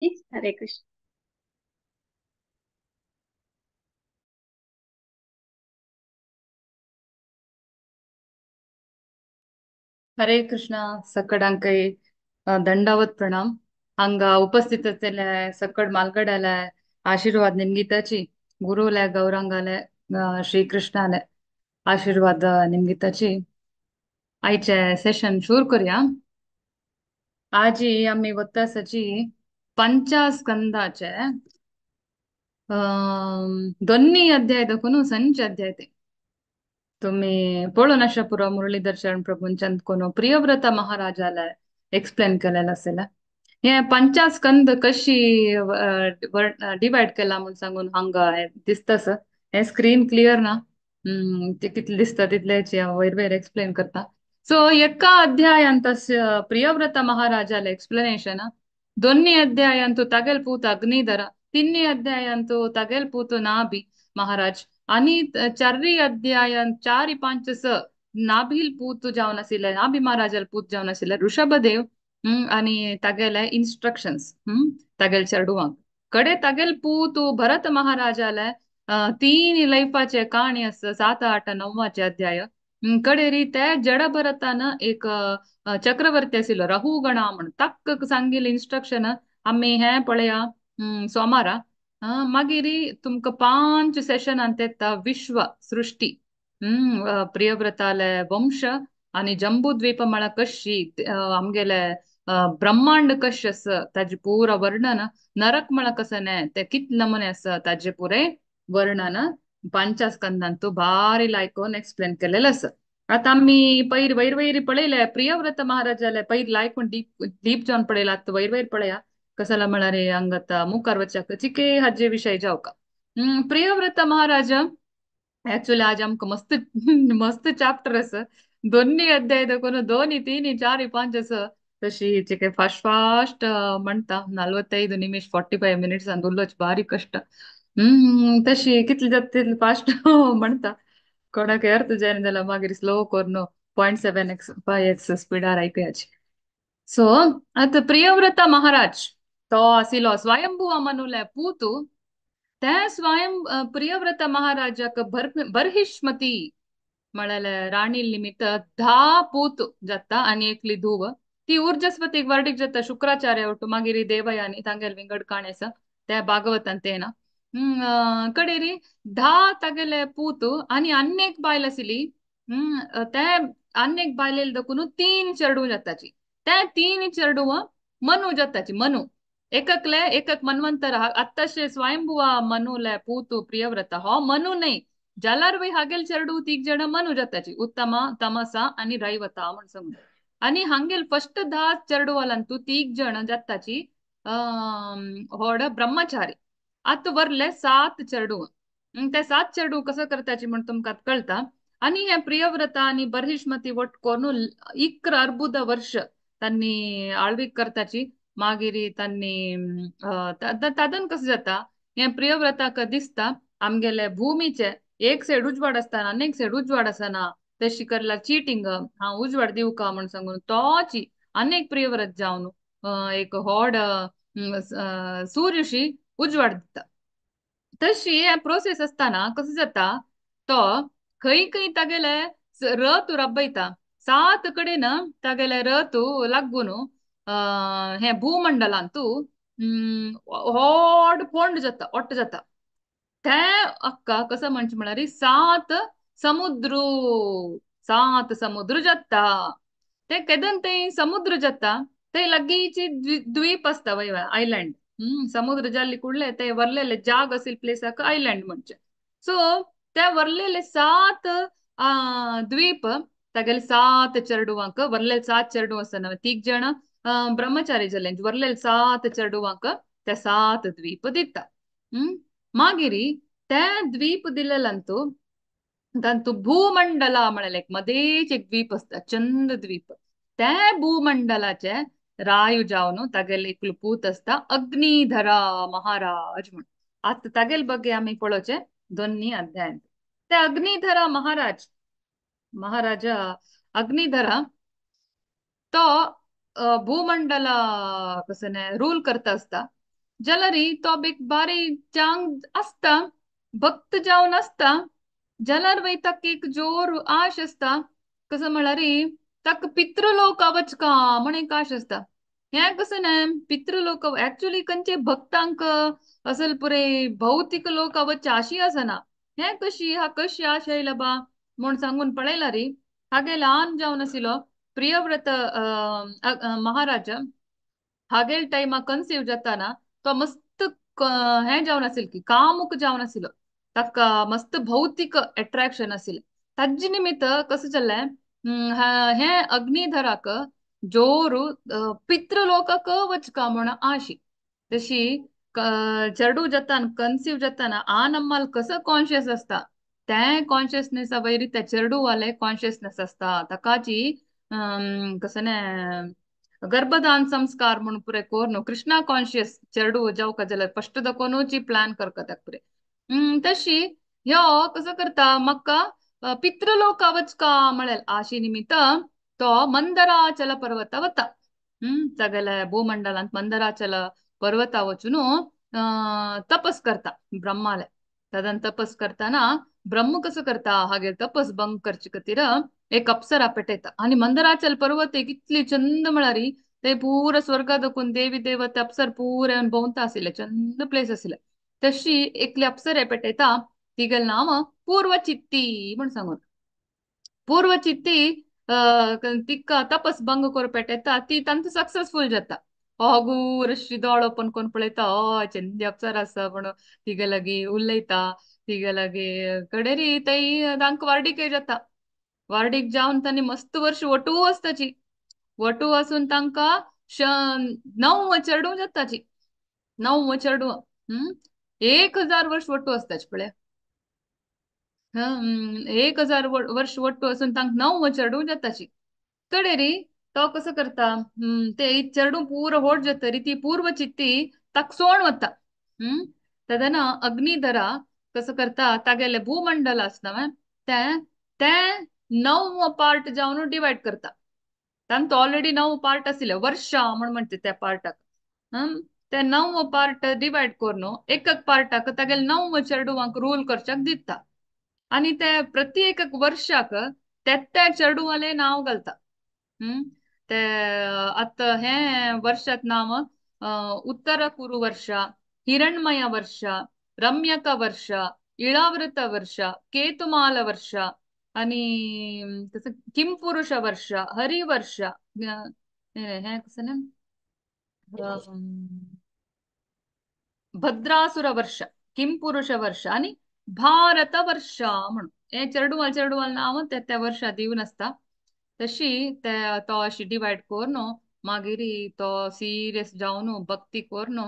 हरे कृष्ण। ಹರೇ ಕೃಷ್ಣ ಸಕ್ಕಡಂಕೈ ದಂಡಾವತ್ ಪ್ರಣಾಮ್ ಹಂಗ ಉಪಸ್ಥಿತತೆಲೆ ಸಕ್ಕಡ್ ಮಾಲ್ಗಡಲೆ ಆಶೀರ್ವಾದ ನಿಮ್ಗಿತಾಚಿ ಗುರುಲೆ ಗೌರಂಗಾಲೆ श्रीकृष्णाले आशीर्वाद निमगिताची आयचे सेशन शूर करूया. आजी आम्ही वत्तासाची पंचास्कंदाचे दोन्ही अध्याय दाखवून संच अध्याय ते तुम्ही पळो नशापुरा मुरलीधर शरण प्रभूंचंद कोनो प्रियव्रता महाराजाला एक्सप्लेन केलेलं असेल. हे पंचास्कंद कशी डिवाइड केला म्हणून सांगून हांग दिसतस. हे स्क्रीन क्लिअर ना. ते कितले दिसता तितलेच वयर वयर एक्सप्लेन करता. सो एका अध्यायांत प्रियव्रता महाराजाला एक्सप्लेनेशन दोन्ही अध्यायांतू तागेल पूत अग्निधर तिन्ही अध्यायांतू तागेल पूत नाभी महाराज आणि चारही अध्यायान चार पांच नाभील पूत जावन आशिल्ले नाभी महाराजाला पूत जावन आशिल्ले ऋषभदेव आणि तागेले इन्स्ट्रक्शन्स तागेल चेडवांक कडे तागेल पूत भरत महाराजाला तीन लाईफाचे कहाणी असत 7, 8, 9 अध्याय कडे री ते जड भरतान एक चक्रवर्ती आशिल्लो राहुगणा म्हण ताक सांगिल्ले इन्स्ट्रक्शन आम्ही हे पळया सोमारा मागिरी तुमका 5 सेशन अंतेता विश्व सृष्टी प्रियव्रताले वंश आणि जंबूद्वीप मला कशी आमगेले ब्रह्मांड कश अस ताजे पूर वर्णन नरक मला कसं नाही ते कित नमुने असं ताजे पुरे वर्णन पंचस्कंदांतू भारी लायकोन एक्सप्लेन केलेलं असं. आता आम्ही पैर वैर वैरी पळयले प्रियव्रत महाराजाले पैर लायकोन डीप डीप जाऊन पळयला आता वैर वैर पळया कसाला म्हणा रे अंगत मुखार वच्चाक चिके हजे विषय जाऊ का. प्रियव्रत महाराज ऍक्च्युली आज आमक मस्त मस्त चॅप्टर असं दोन्ही अध्याय दाखवून दोन्ही तीन चार पांच असं तशी चिके फास्ट फास्ट म्हणता 45 निमिष 45 मिनिट्स आणि उल्लोच भारी कष्ट तशी कितली जात तितली फास्ट म्हणता कोणाक अर्थ जायना जाल्यार मागीर स्लो करून 0.7x 5x स्पीडार ऐकयाची. सो आता प्रियव्रता महाराज तो आसिलो स्वयंभुवा मनूले पूतू ते स्वयं प्रियव्रत महाराजाक बर्हिष्मती म्हणाले राणी निमित्त 10 पूत जाता आणि एकली धुव ती ऊर्जस्वतीक वर्डीक जाता शुक्राचार्य ಒಟ್ಟು मागिरी देवयानी तांगेल विंगड काणेस त्या भागवतान तेना कडेरी 10 तागेले पूत आणि अन्नेक बायल आसिली ते अन्नेक बायलेल दकुन 3 चेडू जाताची त्या 3 चेडू मनु जाताची मनु एककले एकक मन्वंतर आत्ताशे स्वयंभुवा मनुले पूतू प्रियव्रत हो मनु नाही जालार वय हागेल चेडू तीग जण मनु जाताची उत्तम तमसा आणि रैवता म्हण समज आणि हांगेल फर्स्ट 10 चेडवालांतू तीग जण जाताची होड ब्रह्मचारी आत वरले 7 चेडू ते 7 चेडू कसं करताची म्हण तुमका कळता. आणि हे प्रियव्रता आणि बर्हिष्मती वट कोणू इक्र अर्बुद वर्ष त्यांनी आळवीक करताची मागिरी त्यांनी तादन कसं जाता हे प्रियव्रताक दिसता आमगेले भूमीचे एक साइड उजवाड असताना अनेक साइड उजवाड असताना तशी करला चीटिंग हा उजवाड देऊ का म्हणून सांगून तोची अनेक प्रियव्रत जाऊन एक होड सूर्यशी उजवाड दिता तशी प्रोसेस असताना कसं जाता तो खंय खंय तागेले रथ रबयता 7 कडेन तागेले रथ लागून हे भूमंडलांतू व्हड फोंड जाता ओट्ट जाता ते अक्का कसं म्हणचे म्हळ्यार 7 समुद्र 7 समुद्र जाता ते केदन ते समुद्र जाता ते लगीची द्वीप असता वय आयलँड समुद्र जाल्ली कुडले ते वर्लेले जाग असेल प्लेसाक आयलँड म्हणचे. सो त्या वर्लेले 7 द्वीप तागेले 7 चेडूवांक वर्लेले 7 चेडू असताना तीग जण ब्रह्मचारी जाले वर्लेले 7 चेडूवांक त्या 7 द्वीप दिता. मागिरी त्या द्वीप दिलेलंतू तांतू भूमंडला म्हणाले एक मध्येच एक द्वीप असता चंद द्वीप त्या भूमंडलाचे रायू जावन तागेले एक पूत असता अग्निधरा महाराज म्हणून आता तागेल बघे आम्ही पळोचे दोन्ही अध्यायांत ते अग्निधरा महाराज महाराजा अग्निधरा तो भूमंडला कसं नाही रूल करता असता जलरी तो एक बारी चांग असता भक्त जावन असता जलर वय तक एक जोर आश असता कसं म्हळारी तक पितृलोक अवच का म्हण एक आश असता हे कसं ना पितृलोक ऍक्च्युली कंचे भक्तांक असल पुरे भौतिक लोक अवच आशी असना हे कशी हा कशी आश येईल बा म्हण सांगून पळयला री हागे ल्हान जावन आशिलो प्रियव्रत महाराज हागेल टाइमा कन्सीव जाताना तो मस्त हे जावन आसिल की कामुक जावन आसिलो ताका मस्त भौतिक अट्रॅक्शन आसिल ताजे निमित्त कसं चल्लें हे अग्निधराक जोरू पितृलोकाक वचका म्हण आशी तशी चेडू जातान कन्सीव जाताना आ नम्माल कसं कॉन्शियस असता ते कॉन्शियसनेस वयरी ते चेडू वाले कॉन्शियसनेस असता ताकाची कसं ने गर्भदान संस्कार म्हणून पुरे कोरनो कृष्णा कॉन्शियस चेडू जावका जाल्यार फस्ट दाखोवनूच प्लॅन करता पुरे तशी ह्यो कसं करता म्हाका पितृलोका वचका म्हळेल आशी निमित्त तो मंदराचल पर्वत वता सगळे भूमंडलांत मंदराचल पर्वत वचून तपस करता ब्रह्माले तदन तपस करताना ब्रह्म कसं करता हागे तपस भंग करचे खातीर एक अप्सरा पेटयता आणि मंदराचल पर्वत एक इतली चंद म्हळ्यारी ते पूर स्वर्ग दखून देवी देवता अप्सर पूर येवन भोंवता आशिल्ले चंद प्लेस आशिल्ले तशी एकली अप्सरे पेटयता तिगेल नांव पूर्वचित्ती म्हण सांगून पूर्वचित्ती तिका तपस भंग करून पेटयता ती तांत सक्सेसफुल जाता हगूर शिदोळ ओपन कोन पळयता हय चंदी अप्सर आसा पण तिगे लागी उलयता तिगे लागी कडेरी तई तांकां वार्डिके जाता वार्डीक जावन तांणी मस्त वर्ष वटू आसताची वटू असून तांकां 9 चेडूं जाताची 9 चेडूं 1000 वर्ष वटू असताच पळय 1000 वर्ष वट्टू असून तांक 9 चेडूं जाताची कडेरी तो कसं करता ते चेडूं पुरो व्हड जातरी ती पूर्व चित्ती ताक सोण वता हम्म तदन अग्निधरा कसं करता तागेले भूमंडल आसता ते ते 9 पार्ट जावन डिवाइड करता तांत ऑलरेडी 9 पार्ट आशिल्ले वर्षा म्हण म्हणते त्या पार्टाक ते 9 पार्ट डिवाइड करून एक एक पार्टाक तागेले 9 चेडूंक रूल करच्याक दिता आणि ते प्रति एक वर्षाक त्या चेडूवाले नाव घालता हम्म ते आता हे वर्षात नाव उत्तर कुरु वर्ष हिरण्मय वर्ष रम्यक वर्ष इळावृत वर्ष केतुमाल वर्ष आणि तसं किमपुरुष वर्ष हरिवर्ष हे कसं ना भद्रासुर वर्ष किमपुरुष वर्ष आणि भारत वर्ष म्हणून हे चेडूवाल नाव त्या वर्षा दिवन आसता तशी तो अशी डिवाइड करून मागीर तो सिरियस जावन भक्ती करून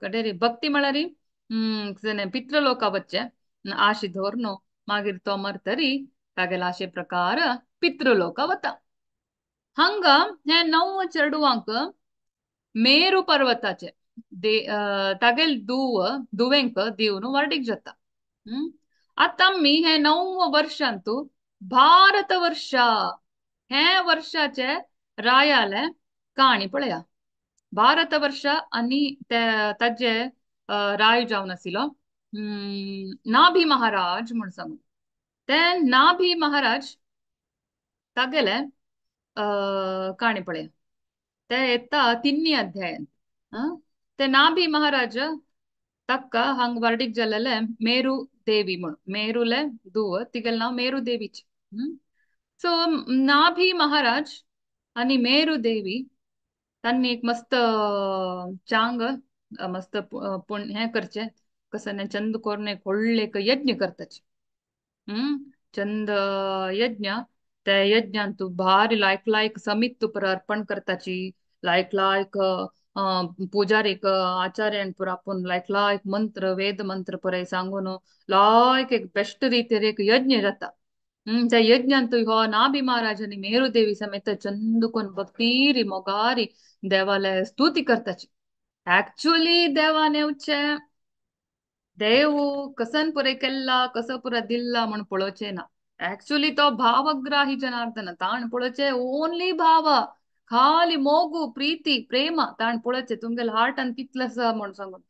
कडेरी भक्ती म्हळ्यार पितृलोका वच्चे आशी धरून मागीर तो मरतरी तागेला अशे प्रकार पितृलोका वता हंग हे 9 चेडूवांक मेरू पर्वताचे तागेल दुवेंक दिवन वर्डीक जाता आता मी हे 9 वर्षांतू भारत वर्ष हे वर्षाचे रायाले काणी पळया भारत वर्ष आणि ताजे राय जावन आशिलो नाभी महाराज म्हण सांगून ते नाभी महाराज तागेले काणी पळया ते येता 3 अध्यायान ते नाभी महाराज तक्का हंग वर्डिक जल्लेले मेरू देवी म्हण मेरूले तिगेल नाव मेरू देवीच सो नाभी महाराज आणि मेरू देवी त्यांनी एक मस्त चांग मस्त हे करचे कसं नाही चंद कोरणे एक एक यज्ञ करताचे चंद यज्ञ त्या यज्ञांतू भारी लायक लायक समित तुपर अर्पण करताची लायक लायक पुजारीक आचार्यान पुर आपून लायक लायक मंत्र वेद मंत्र पुराय सांगून लायक एक बेस्ट रीतीर एक यज्ञ जाता त्या यज्ञांतू हो नाभी महाराज आणि मेरुदेवी समेत चंदकोन भक्तीरी मोगारी देवालय स्तुती करताची ऍक्च्युअली देवानेवचे देव कसन पुरे केल्ला कसं पुरा दिल्ला म्हण पळोवचे ना ऍक्च्युअली तो भावग्राही जनार्दन ताण पळोवचे ओनली भाव खाली मोगू प्रीती प्रेम ताण पळचे तुमगेल हार्ट आणि कितलस म्हण सांगून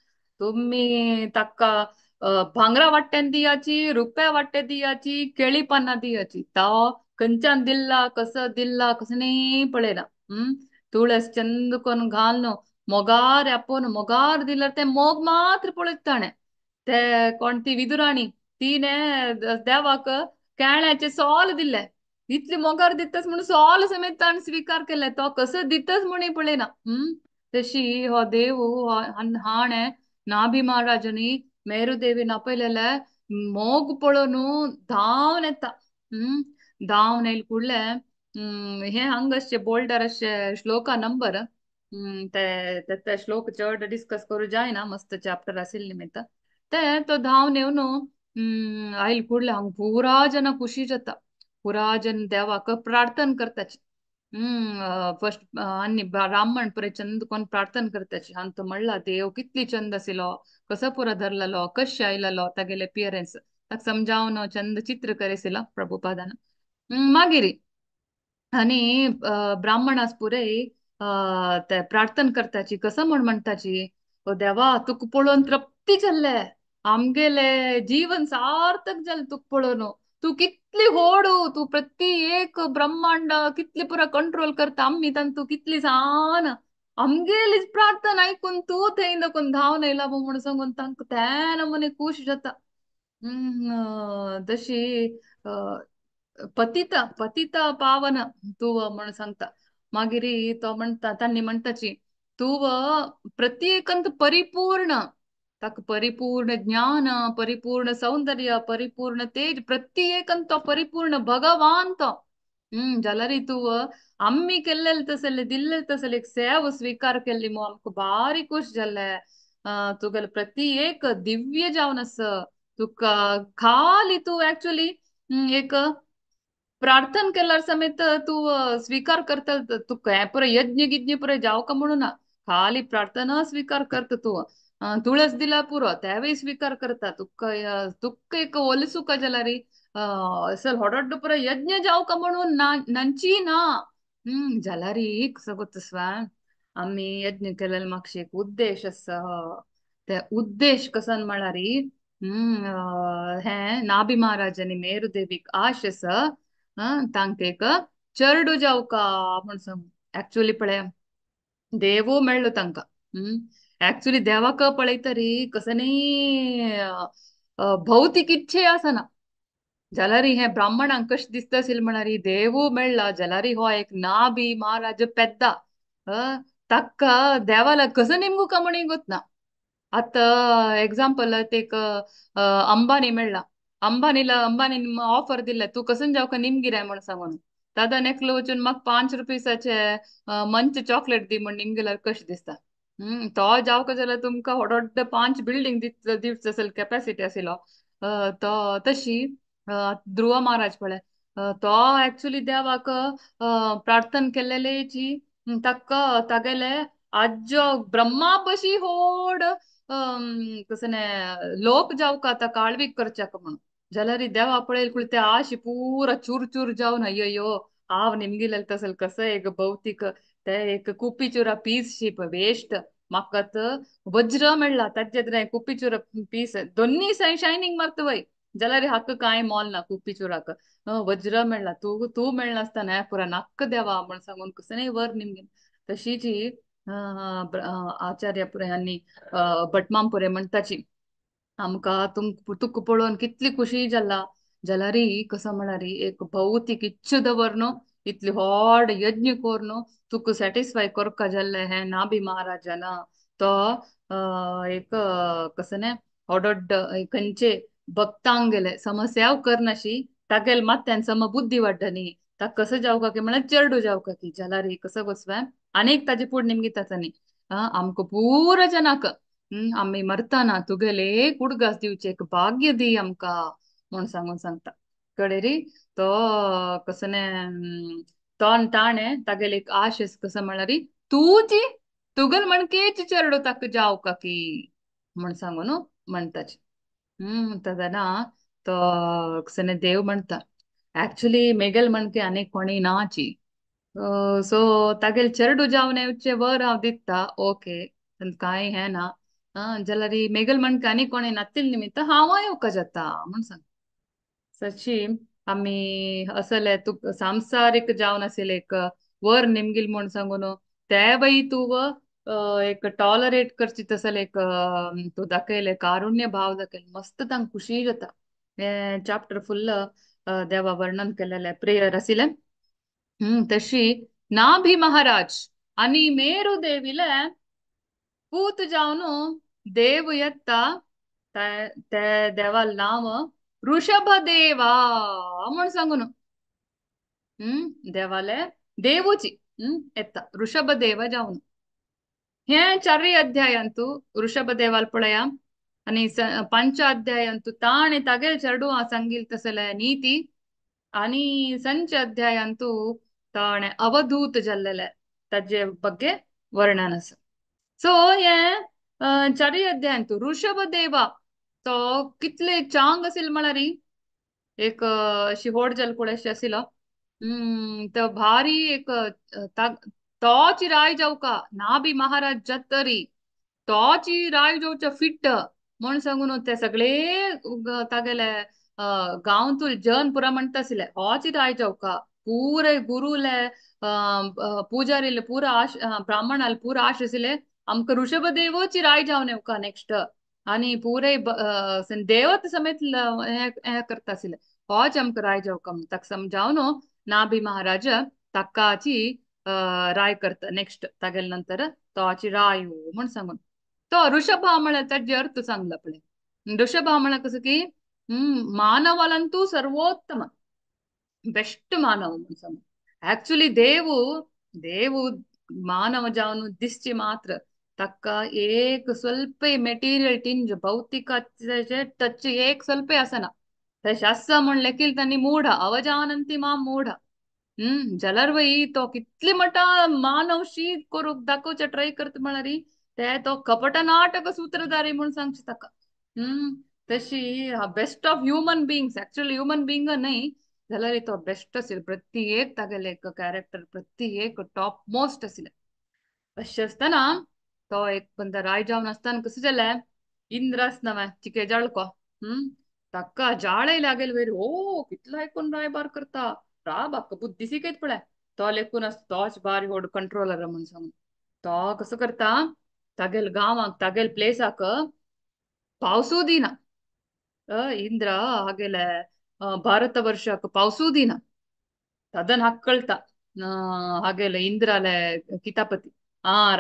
तुम्ही तक्का भांगरा वाट्यान दियाची रुपया वाट्या दियाची केळी पाना दियाची ताव कंचान दिल्ला कसं नाही पळेला तुळस चंद कोन घालनो मोगार अपोन मोगार दिल्यार ते मोग मात्र पळयताणे ते कोणती विदुराणी तिने देवाक केळ्याचे सोल दिले इतली मोगार दितस म्हणून सोल समेत ताण स्वीकार केले तो कसं दितस म्हणे पळयना तशी हो देव हाणे नाभी महाराजनी मेरुदेवीन आपयलेले मोग पळोनु धावन येता हम्म धावन येयल कुडले हे हंग अशे बोल्डर अशे श्लोका नंबर ते श्लोक चड डिस्कस करू जायना मस्त चॅप्टर असेल निमित्त ते तो धावन येवन आयल कुडले हंग पुरा जन खुशी जाता पुरा जन देवाक प्रार्थना करताची फर्स्ट आणि ब्राह्मण पुरे चंद कोण प्रार्थना करताची आणि तो म्हणला देव कितली चंद आसिलो कसं पुरा धरलेलो कशे आयलेलो तागेले पियरन्स ताका समजावन चंद चित्र करेसिला प्रभुपादान मागिरी आणि ब्राह्मणास पुरे ते प्रार्थना करताची कसं म्हणताची ओ देवा तुक पळोवन तृप्ती जाल्ले आमगेले जीवन सार्थक जाल तुक पळोवन तू कितली होडू तू प्रति एक ब्रह्मांड कितली पुरा कंट्रोल करता आम्ही तू कितली सान आमगेलीच प्रार्थना ऐकून तू थंय कोण धांवन येयला म्हणून सांगून तांकां त्या नमुने खुश जाता तशी पतिता पतिता पावन तू म्हणून सांगता मागिरी तो म्हणता तांणी म्हणताची तू प्रत्येकंत परिपूर्ण ताका परिपूर्ण ज्ञान परिपूर्ण सौंदर्य परिपूर्ण तेज प्रत्येकंत तो परिपूर्ण भगवान तो जाल्यार तू आम्ही केल्लेले तसले दिल्ले तसले एक सेव स्वीकार केल्ली मग आमकां भारी खुश जाल्ले तुगेले प्रति एक दिव्य जावन आस तुका खाली तू ऍक्च्युअली एक प्रार्थना केल्यार समेत तू स्वीकार करता तू काय पुरे यज्ञ गिज्ञ पुरे जाव का म्हणून ना खाली प्रार्थना स्वीकार करता तू तुळस दिला पुरो त्यावेळी स्वीकार करता तुका तुका एक ಒಲಿಸು जलारी असल ಹೊಡೊಡ್ಡ पुरा यज्ञ जाव का म्हणून ना नंची ना जलारी कसं गोतस्वा आम्ही यज्ञ केलेलं मागशी एक उद्देश असा ते उद्देश कसन म्हळारी हे नाभी महाराजांनी मेरुदेवीक आश अस तांक एक चरडू जाव का म्हण सांग ऍक्च्युअली पळय देवू मेळ्ळो तांकां ऍक्च्युअली देवाक पळयतरी कसनी भौतिक इच्छे आसना जाल्यारी हे ब्राह्मणांक कशें दिसता आशिल्लें म्हळ्यार देवू मेळ्ळा जाल्यारी हो एक नाभी महाराज पेद्दा ताका देवाला कसं निमगू का म्हणी गोतना आता एक्झाम्पल एक अंबानी मेळ्ळा अंबानी ऑफर दिले तू कसं जावं का निमगिराय म्हण सांगून दादा नेकलो वचून म्हाका 5 रुपयाचे मंच चॉकलेट दी म्हण निमगेल्यार कशें दिसता तो जावं जाल्यार तुमकां व्हड 5 बिल्डिंग दिवचो असेल कॅपॅसिटी आशिल्लो तो तशी ध्रुव महाराज पळय तो ऍक्च्युअली देवाक प्रार्थना केल्लेची ताका तागेले आज्यो ब्रह्मा बशी होड कसने लोक जाव का ताका आळवीक करच्याक म्हणून जाल्यार देवा पळयल कुळ ते आशी पुरा चूर चूर जावन अय्यो हांव निमगिलें तसल कसं एक भौतिक ते एक कुप्पीचुरा पीस शी वेस्ट म्हाका वज्र मेळ्ळा ताजे कुप्पीचुरा पीस दोन्ही शायनिंग मारता वय जाल्यार हाका कांय मोल ना कुप्पीचुराक वज्र मेळ्ळा तू तू मेळ्ळा आसतना पुरा नाक्क देवा म्हण सांगून कसं वर निमगे तशी जी आचार्य पुऱ्यांनी भटमामपुरे म्हणटाची आमकां तुका पळोवन कितली खुशी जाला जाल्यारी कसं म्हळ्यारी एक भौतीक इच्छा दवरनो इतली व्हड यज्ञ कोरनो तुका सॅटिस्फाय करका जाल्ले हे नाभी महाराजान तो एक कसं ओडोड्ड खंयचे भक्तांक गेले समस्या करनाशी तागेल मात्यान सम बुद्धी वाडनी ताका कसं जावं की म्हळ्यार चेडू जावं की जाल्यार कसं बसवा अनेक ताजे फूड निमगीत आसनी आमकां पुरा जनाक आम्ही मरताना तुगेले एक उडगास दिवचे एक भाग्य दी आमकां म्हण सांगून सांगता कळेरी तो कसने तोन ताणे तागेले एक आशेस कसं म्हळ्यार तूची तुगल मणकेच चेडू ताका जाव का की म्हण सांगून म्हणताचे तदना तो कसने देव म्हणता ऍक्च्युली मेगल मणके अनेक कोणी नाची सो तागेल चेरडू जावनेचे वर हांव दिसता ओके कांय हे ना जाल्यार मेगल म्हणटा आनी कोणें नातिल निमित्त हांवय येवका जाता म्हण सांग सची आम्ही असले तू सांसारिक जावन आशिल्ले एक वर निमगील म्हण सांगून ते बाई तू एक टॉलरेट करची तसले एक तू दाखयले कारुण्य भाव दाखयले मस्त तांक खुशी जाता हे चॅप्टर फुल्ल देवा वर्णन केलेले प्रेयर आशिल्ले तशी नाभी महाराज आणि मेरू देवीले पूत जावन देव येता ते देवाल नाव ऋषभदेवा म्हण सांगून देवाले देवूची येता ऋषभदेव जावन हे चारय अध्यायांतू ऋषभदेवाल पळया आणि पंच अध्यायांतू ताणे तागेल चरडू सांगील तसले नीती आणि संच अध्यायांतू ताणे अवधूत जल्लेले ताजे बग्गे वर्णन आसा सो हे चारय अध्यायांतू ऋषभदेवा तो कितले चांग असील म्हळ्यार एक अशी व्हड जलकुड अशी आशिल्लो तो भारी एक तोच राय जावका नाभी महाराज जत्तरी तोची राय जावच्या फिट्ट म्हण सांगून ते सगळे तागेले गांवतूल जन पुरा म्हणटा आशिल्ले होच राय जावका पुरे गुरुले पुजारीले पुरा आश ब्राह्मणाले पुरा आश आशिल्ले आमकां ऋषभदेवची राय जावन येवका नेक्स्ट आणि पुरे देवत समेत हे करता आशिल्ले होच आमकां राय जावका ताका समजावन नाभी महाराज ताकाची राय करता नेक्स्ट तागेले नंतर तोची राय म्हण सांगून तो ऋषभ म्हळ्यार ताजे अर्थ सांगला पळय ऋषभ म्हळ्यार कसं की मानवालंतू सर्वोत्तम ಬೆಸ್ಟ್ ಮಾನವ ಮನ್ಸಮ್ಮ ಆಕ್ಚುಲಿ ದೇವು ಮಾನವ ಜಾವನು ದಿಶ್ಚಿ ಮಾತ್ರ ತಕ್ಕ एक ಸ್ವಲ್ಪ मेटेरियल टिंज भौतिक टच एक ಸ್ವಲ್ಪ असना ते शास्त्र म्हणले की त्यांनी मूढ अवजानंती मा मूढ जलरवई तो कितली मटा मानवशी करूक दाखवचे ट्राय करता म्हळ्यार ते तो कपट नाटक सूत्रधारी म्हणून सांगचे ताका तशी best of human बिंग्स actually human being नाही जाल्यार तो बेस्ट असेल प्रत्येक तागेले एक कॅरेक्टर प्रत्येक टॉप मोस्ट आशिल्ले अशें आसतना तो एक बंदा राय जावन आसतना कसो जालें इंद्र आसना चिके जाळको ताका जाळे लागेल वेरी ओ कितलो ऐकून रायबार करता बाक बुद्धी शिकयत पळय तो लेकून तोच बारी व्हड कंट्रोलर म्हण सांगून तो कसो करता तागेल गांवाक तागेल प्लेसाक पावसू दिना ಇಂದ್ರ ಹಾಗೆಲ್ಲ ಭಾರತ ವರ್ಷಕ್ಕೆ ಪೌಸೂದಿನ ಅದನ್ನ ಹಾಕೊಳ್ತಾ ಹಾಗೆಲ್ಲ इंद्राले कितापती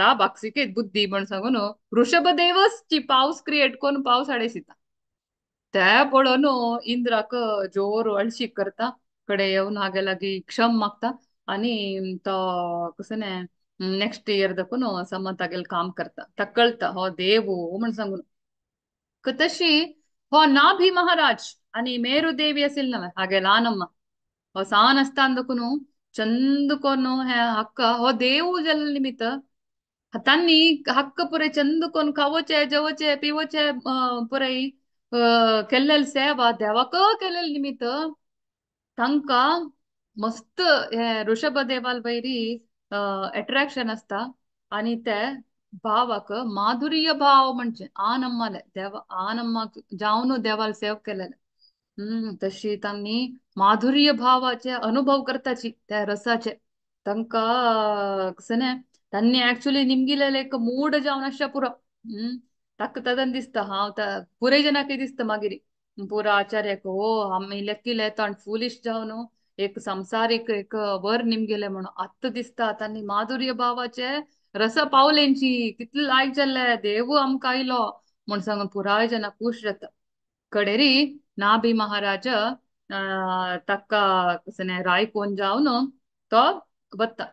रा बाक्सिके बुद्धी म्हण सांगून वृषभ देवच पाऊस क्रिएट करून पाऊस हाडेसिता त्या पळोवन इंद्राक जोर अळशीक करता कडे येऊन हागे लागी क्षम मागता आणि तो कसं ने नेक्स्ट इयर दाखून सम तागेल काम करता ताका कळता हो देव म्हण सांगून तशी हो नाभी महाराज आणि मेरू देवी असेल ना हागे लानಮ್ಮ हो सान असता अंदकुनु ಚಂದಕೊನು ಹಕ್ಕ ಹೋ ದೇವು ಜಲ್ ನಿಮಿತ್ತ ತನ್ನಿ ಹಕ್ಕ ಪುರೆ ಚಂದಕೊನ್ ಕವಚೆ ಜವಚೆ ಪಿವಚೆ ಪುರೈ ಕೆಲ್ಲೆಲ್ ಸೇವಾ देवाक केलेल निमित्त तांका मस्त ऋषभ देवाल वैरी अट्रॅक्शन असता आणि ते भावाक माधुर्य भाव म्हणजे आ नम्माले देवा आ नम्माक जावन देवाल सेव केलेले तशी त्यांनी माधुर्य भावाचे अनुभव करताची त्या रसाचे तांका कसं ने त्यांनी ऍक्च्युली निमगिलेले एक मूड जावन अशा पुरो ताका तदन दिसता हांव पुरे जनाके दिसता मागिरी पुरा आचार्याक हो आम्ही लेक्किले तो फुलिश जावन एक संसारिक एक वर निमगेले म्हणून आत्त दिसता त्यांनी माधुर्य भावाचे रस पावलेंची कितले लायक जाल्ले देव आमकां आयलो म्हण सांगून पुराय जना खुश जाता कडेरी नाभी महाराज तक्का कसने रायकोन जावन तो बत्ता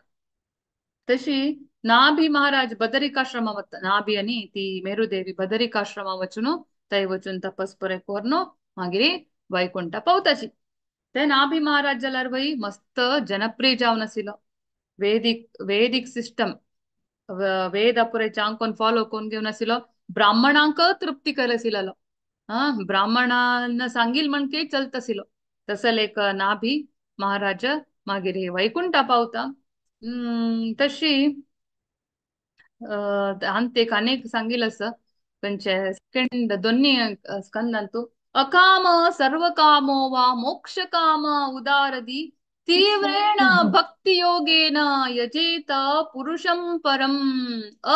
तशी नाभी महाराज बदरिकाश्रम वत्ता नाभी आणि ती मेरुदेवी बदरिकाश्रम वचून थंय वचून तपस परे कोरनो मागिरी वैकुंठ पावताची ते नाभी महाराज जाल्यार वय मस्त जनप्रिय जावन आशिल्लो वेदिक सिस्टम वेद पुरे चांकोन फॉलो कोन घेवन आशिल्लो ब्राह्मणांक तृप्ती करसिल्लो ब्राह्मणांना सांगील म्हणके चलत आशिल्लो तसं एक नाभी महाराज मागीर वैकुंठ पावता तशी अंत एक अनेक सांगेल असं त्यांचे सेकंड दोन्ही स्कंदांतू अकाम सर्व कामो वा मोक्ष काम उदारदी तीव्रेण भक्ती योगेन यजेत पुरुषं परम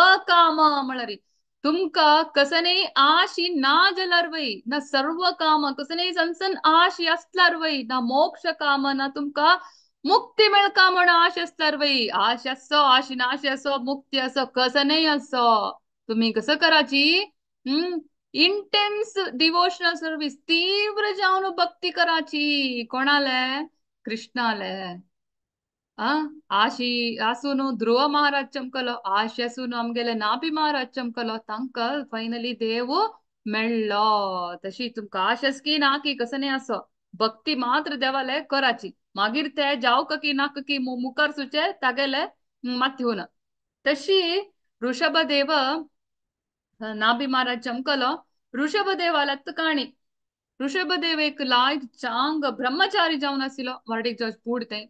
अकाम म्हणरी तुमका कसने आशी ना जलरवई ना सर्व काम कसने सनसन आशी असलारवई ना मोक्ष काम ना तुमका मुक्ती मिळका म्हण आश असतर वई आश असो आशी नाश असो मुक्ती असो कसं नाही असो तुम्ही कसं करायची हम्म इंटेन्स डिवोशनल सर्व्हिस तीव्र जाऊन भक्ती करायची कोणाला कृष्णाला आ आशी आसून ध्रुव महाराज चमकलो आशी आसून आमगेले नाभि महाराज चमकलो तांक फायनली देव मेळ्ळो तशी तुमका आश की ना की कसं नाही असो भक्ती मात्र देवाले कराची मागीर ते जावक की नाक की मुखार सुचे तागेले मात होऊन तशी ऋषभदेव नाभि महाराज चमकलो ऋषभदेवाला काणी ऋषभदेव एक लायक चांग ब्रह्मचारी जावन आशिलो वाडीक जावच पुढते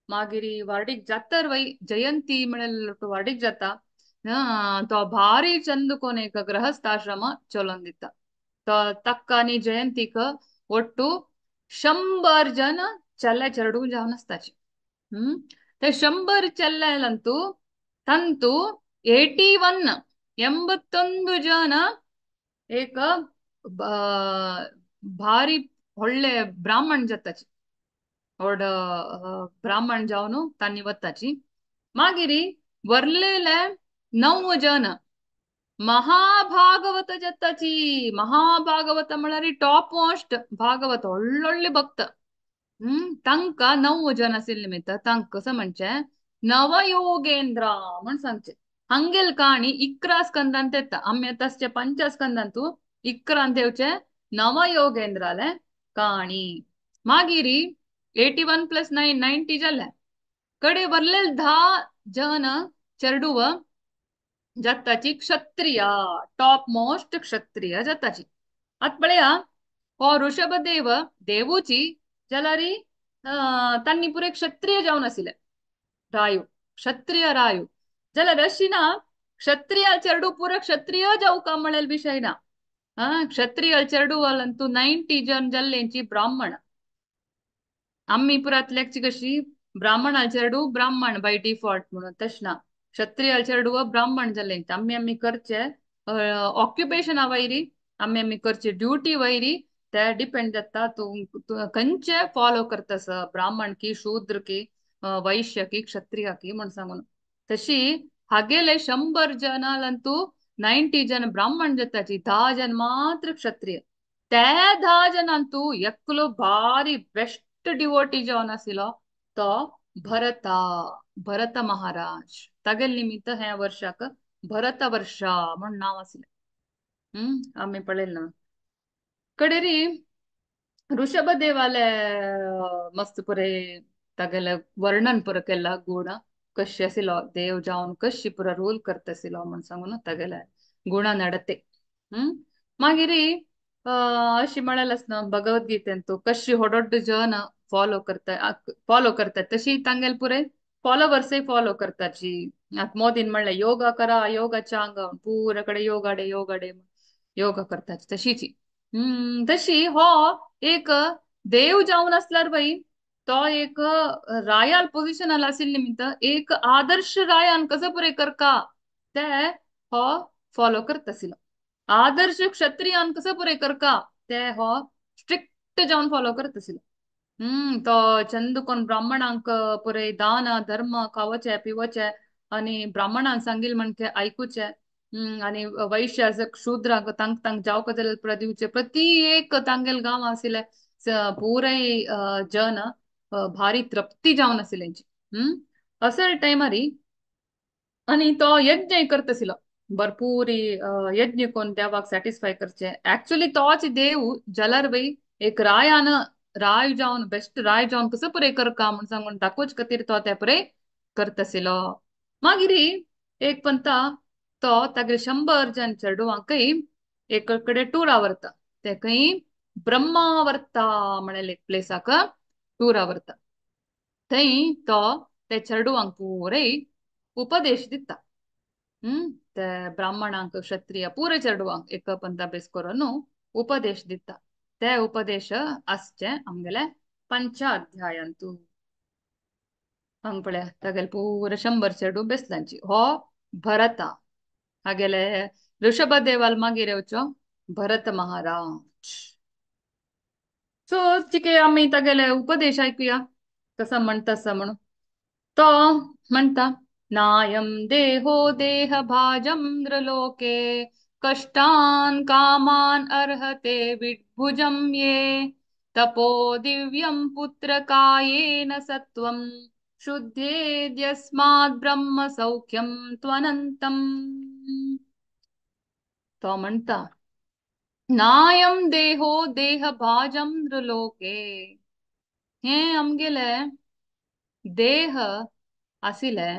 मागिरी वाडीक जातर वय जयंती म्हणेल वाडीक जाता तो भारी चंद कोण एक गृहस्थाश्रम चलोन दिता तो तक्क आणि जयंतीक ಒಟ್ಟು 100 ಜನ ಚಲ್ಲೆ ಚರಡು ಜಾವನ್ असताची ते 100 ಚಲ್ಲೆಲಂತೂ ತಂತು 81 81 ಜನ एक भारी ಒಳ್ಳೆ ब्राह्मण जाताची ओड ब्राह्मण जावनु तानी वत्ताची मागिरी वर्लेले 9 जन महाभागवत जत्ताची महाभागवत म्हळ्यार टॉप मोस्ट भागवत ಒಳ್ಳೊಳ್ಳೆ भक्त तांका 9 जन आशिल्ले निमित्त तांक कसं म्हणचे नवयोगेंद्र म्हण सांगचे हंगेल काणी 11 स्कंदांत येता आम्ही आताचे 5 स्कंदांतू 11 येवचे नवयोगेंद्राले काणी मागिरी 81 + 9 90 जाले कडे बरलेल 10 जन चेरडुव जाताची क्षत्रिय टॉप मोस्ट क्षत्रिय जाताची आत पळया हो ऋषभदेव देवूची जाल्यारी तांणी पुरे क्षत्रिय जावन आशिल्ले रायू क्षत्रिय रायू जाल्यार अशी ना क्षत्रिय चेडू पुरे क्षत्रिय जाऊ का म्हणेल विषय ना क्षत्रिय चेडू वालंतू 90 जन जाल्लेंची ब्राह्मण आम्ही पुरातल्याची कशी ब्राह्मण चेडू ब्राह्मण बाय डिफॉल्ट म्हणून तशना क्षत्रिय चेडू ब्राह्मण जाले आम्ही आम्ही करचे ऑक्युपेशन वैरी आम्ही आम्ही करचे ड्युटी वैरी ते डिपेंड जाता तू खंयचे फॉलो करतस ब्राह्मण की शूद्र की वैश्य की क्षत्रिय की म्हण सांगून तशी हागेले 100 जनालंतू 90 जन ब्राह्मण जाताची 10 जन मात्र क्षत्रिय त्या 10 जनांतू एकलो भारी बेस्ट डिवोटी जावन आशिलो तो भरता भरत महाराज तागेल निमित्त ह्या वर्षाक भरत वर्ष म्हण नाव आशिल्लें आम्ही पळयलें ना कडेरी ऋषभदेवाले मस्त पुरे तागेले वर्णन पुरो केला गुण कशी आशिलो देव जावन कशी पुरो रूल करतासिलो म्हण सांगून तागेले गुण नडते मागिरी अशी म्हणालच ना भगवद्गीतेन तू कशी होडोड जन फॉलो करतात तशी तांगेल पुरे फॉलोवर्सय फॉलो करताची आत मोदीन म्हणले योगा करा योगाच्या अंग पुराकडे योगाडे योगाडे योगा करताची तशीची तशी हो एक देव जावन असल्यार बाई तो एक रायाल पोझिशनाला आशिल्ले निमित्त एक आदर्श रायान कसं पुरे करका ते हो फॉलो करत आशिल्लो आदर्श क्षत्रियान कसं पुरे करका ते हो स्ट्रिक्ट जावन फॉलो करत आशिल्लो तो चंद कोण ब्राह्मणांक पुरे दान धर्म खावचे पिवचे आणि ब्राह्मणांक सांगील म्हणके ऐकूचे आणि वैश्य शूद्रांक तांक तांक जावक जाल्यार पुरा दिवचे प्रति एक तांगेल गांव आशिल्ले पुराय जन भारी तृप्ती जावन आशिल्लेंची असे टायमारी आणि तो यज्ञ करत आशिल्लो भरपूर यज्ञ कोण देवाक सॅटिस्फाय करचे ऍक्च्युली तोच देव जाल्यार बाई एक रायान राय जावन बेस्ट राय जावन कसं पुरे करका म्हण सांगून दाखोवचे खातीर तो ते पुरे करत आशिल्लो मागिरी एक पंता तो तागे 100 जन चेडवांकय एक कडेन टूर आवरता ते खंय ब्रह्मावर्ता म्हणेल एक प्लेसाक टूर आवरता थंय तो ते चेडवांक पुरे उपदेश दिता. ते ब्राह्मणांक क्षत्रिय पुरे चेडवांक एक पंथ अभ्यास करून उपदेश दिता. ते उपदेश आसचे आमगेले पंचाध्यायांतू. हांग पळय तागेले पुरे 100 चेडू बेसलांची हो भरता. हागेले ऋषभदेवाल मागीर येवचो भरत महाराज. सो चिके आम्ही तागेले उपदेश ऐकूया कसा म्हणता म्हणून. तो म्हणता नायम देहो देह भाजम नृलोके कष्टान कामान अर्हते विभुजम ये तपो दिव्यम पुत्र कायेन सत्वम शुद्धेद्यस्मात् ब्रह्म सौख्यम त्वनंतम. तो म्हणता नायम देहो देह भाजम नृलोके. हे आमगेले देह आसिले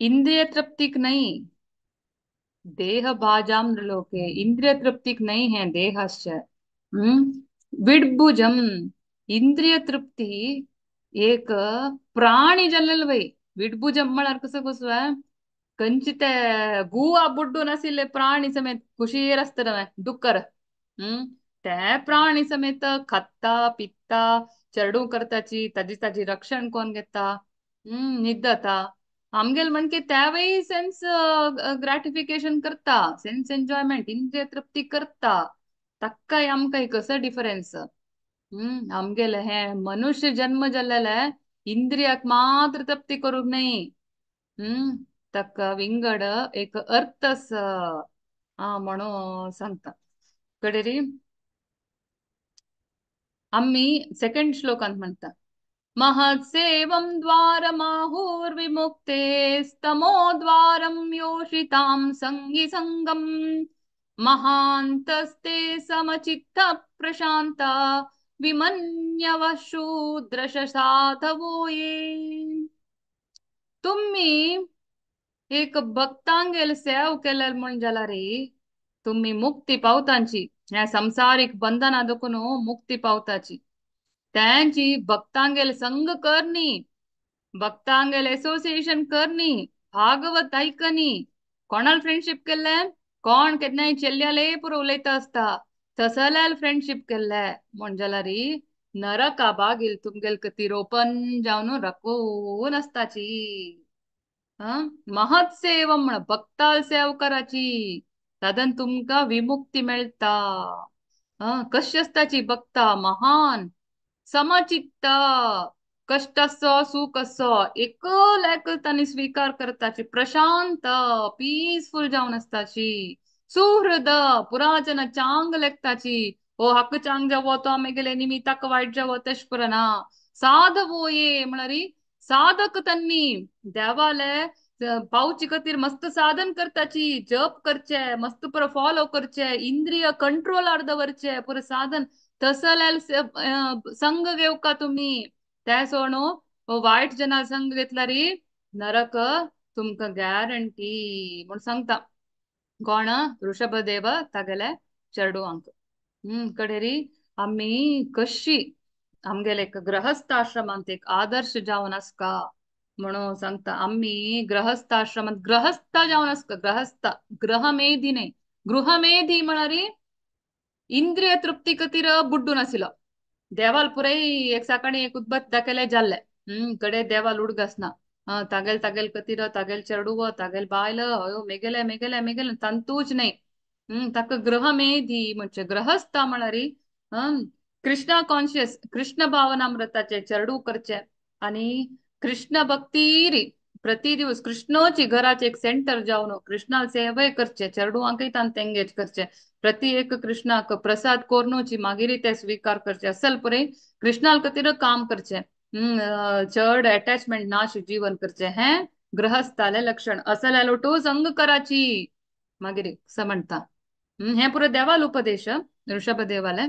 इंद्रिय तृप्तिक नहीं. देह भाजाम नृलोके इंद्रिय तृप्तिक नहीं है देहश्च. विड्भुजम इंद्रिय तृप्ती एक प्राणी जल्लेल वय. विड्भुजम म्हळ्यार कसं कसं कंचिते गुवा बुड्डून आसिल्ले प्राणी समेत कुशीर आसता डुक्कर. ते प्राणी समेत खाता पिता चरडू करताची ताजी ताजी रक्षण कोण घेता. न्हिदता आमगेल म्हणके त्यावेळी सेन्स ग्रॅटिफिकेशन करता सेन्स एन्जॉयमेंट इंद्रिय तृप्ती करता. तक्काय आमकां कसं डिफरन्स. आमगेले हे मनुष्य जन्म जाल्लेले इंद्रियाक मात्र तृप्ती करूंक नाही. तक्का विंगड एक अर्थ म्हणून सांगता कडेरी. आम्ही सेकंड श्लोकांत म्हणता महत्सेवं द्वारमाहुर्विमुक्ते स्तमो द्वारं योषितां संगी संगम महान्तस्ते समचित्त प्रशांता विमन्यव शूद्रश साधवो ये. तुम्ही एक भक्तांगेल सेव केल्यार म्हण जाला रे तुम्ही मुक्ती पावतांची. ह्या संसारिक बंधना दुखून मुक्ती पावताची. त्यांची भक्तांगेल संग करनी भक्तांगेल एसोसिएशन करनी भागवत ऐकनी. कोणाल फ्रेंडशिप केले कोण केन्नाय चेल्ल्याले पुरो उलयता असता तसल्याल फ्रेंडशिप केले म्हण जाल्यार नरका बागील तुमगेल तिरोपन जावन रकून असताची. महत् सेव म्हण भक्ताल सेव कराची तदन तुमका विमुक्ती मेळता. कशी असताची भक्ता महान समचित्त कष्ट असो सुख असो एकल एकतानी स्वीकार करताची. प्रशांत पीसफुल जावन असताची. सुहृद पुराजन चांग लेखताची. ओ हक्क चांग जावो तो आम्ही गेले निमित्ताक वाईट जावो तेश पुरना. साधवो ये म्हणारी साधक तन्नी देवाले पावची खातीर मस्त साधन करताची. जप करचे मस्त पुरो फॉलो करचे इंद्रिय कंट्रोलार दवरचे पुरो साधन तसल्याल संग घेवका तुम्ही. त्या सोडून वाईट जना संग घेतल्यार नरक तुमका गॅरंटी म्हण सांगता. कोण ऋषभदेव तागेले चेडवांक. कडेरी आम्ही कशी आमगेले एक गृहस्थाश्रमांत एक आदर्श जावन आसका म्हणून सांगता. आम्ही गृहस्थाश्रमांत गृहस्थ जावन आसका. गृहस्थ गृहमेधी न्हय गृहमेधी म्हणारी इंद्रिय तृप्ती खातीर बुड्डून आसिलो. देवाल पुराय एक सकाळी एक उदबत्त दाखयले जाल्ले. कडे देवाल उडगासना. तागेल तागेल खातीर तागेल चेडूव तागेल बायल अयो मेगेले मेगेले मेगेले तंतूच नाही. ताका गृहमेधी म्हणजे गृहस्थ म्हणारी कृष्णा कॉन्शियस कृष्ण भावनामृताचे चेडू करचे आणि कृष्ण भक्तीरी प्रति दिवस कृष्णोची घराचे एक सेंटर जावन कृष्णा सेवे करचे चेडूवांकय तांत एंगेज करचे. प्रति एक कृष्णाक प्रसाद कोरनोची मागिरी ते स्वीकार करचे असल पुरे कृष्णाल खातीर काम करचे. चड अटॅचमेंट नाश जीवन करचे हे गृहस्थाले लक्षण. असल लोटो संग कराची मागिरी असं म्हणता. हे पुरो देवाल उपदेश ऋषभदेवाले.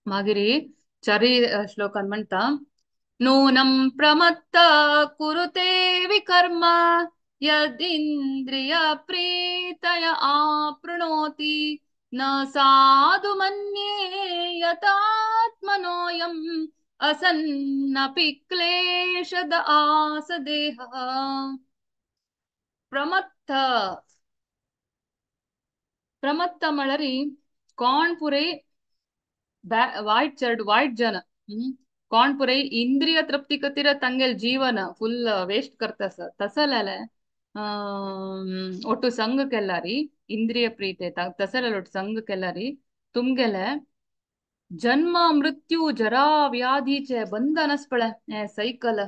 मागिरी चारी श्लोकान म्हणता नूनं प्रमत्त कुरुते विकर्म यदिंद्रिय प्रीतय आपृणोति न साधु मन्ये यतात्मनोऽयं असन्नपि क्लेशद आस देह प्रमत्त प्रमत्त मळरी कॉणपुरे वाईट जन कॉणपुरे इंद्रिय तृप्ती कतीर ತಂಗೆಲ್ ಜೀವನ ಫುಲ್ ವೇಸ್ಟ್ ಕರ್ತಸ ತಸಲಲೆ ಒಟ್ಟು ಸಂಘಕ್ಕೆಲ್ಲಾರಿ ಇಂದ್ರಿಯ ಪ್ರೀತೆ ತಸಲಲೆ ಒಟ್ಟು ಸಂಘಕ್ಕೆಲ್ಲಾರಿ ತುಂಗೆಲೆ ಜನ್ಮ ಮೃತ್ಯು ಜರಾ ವ್ಯಾಧೀಚೆ ಬಂದ ಅನಸ್ಪಳೆ ಸೈಕಲ್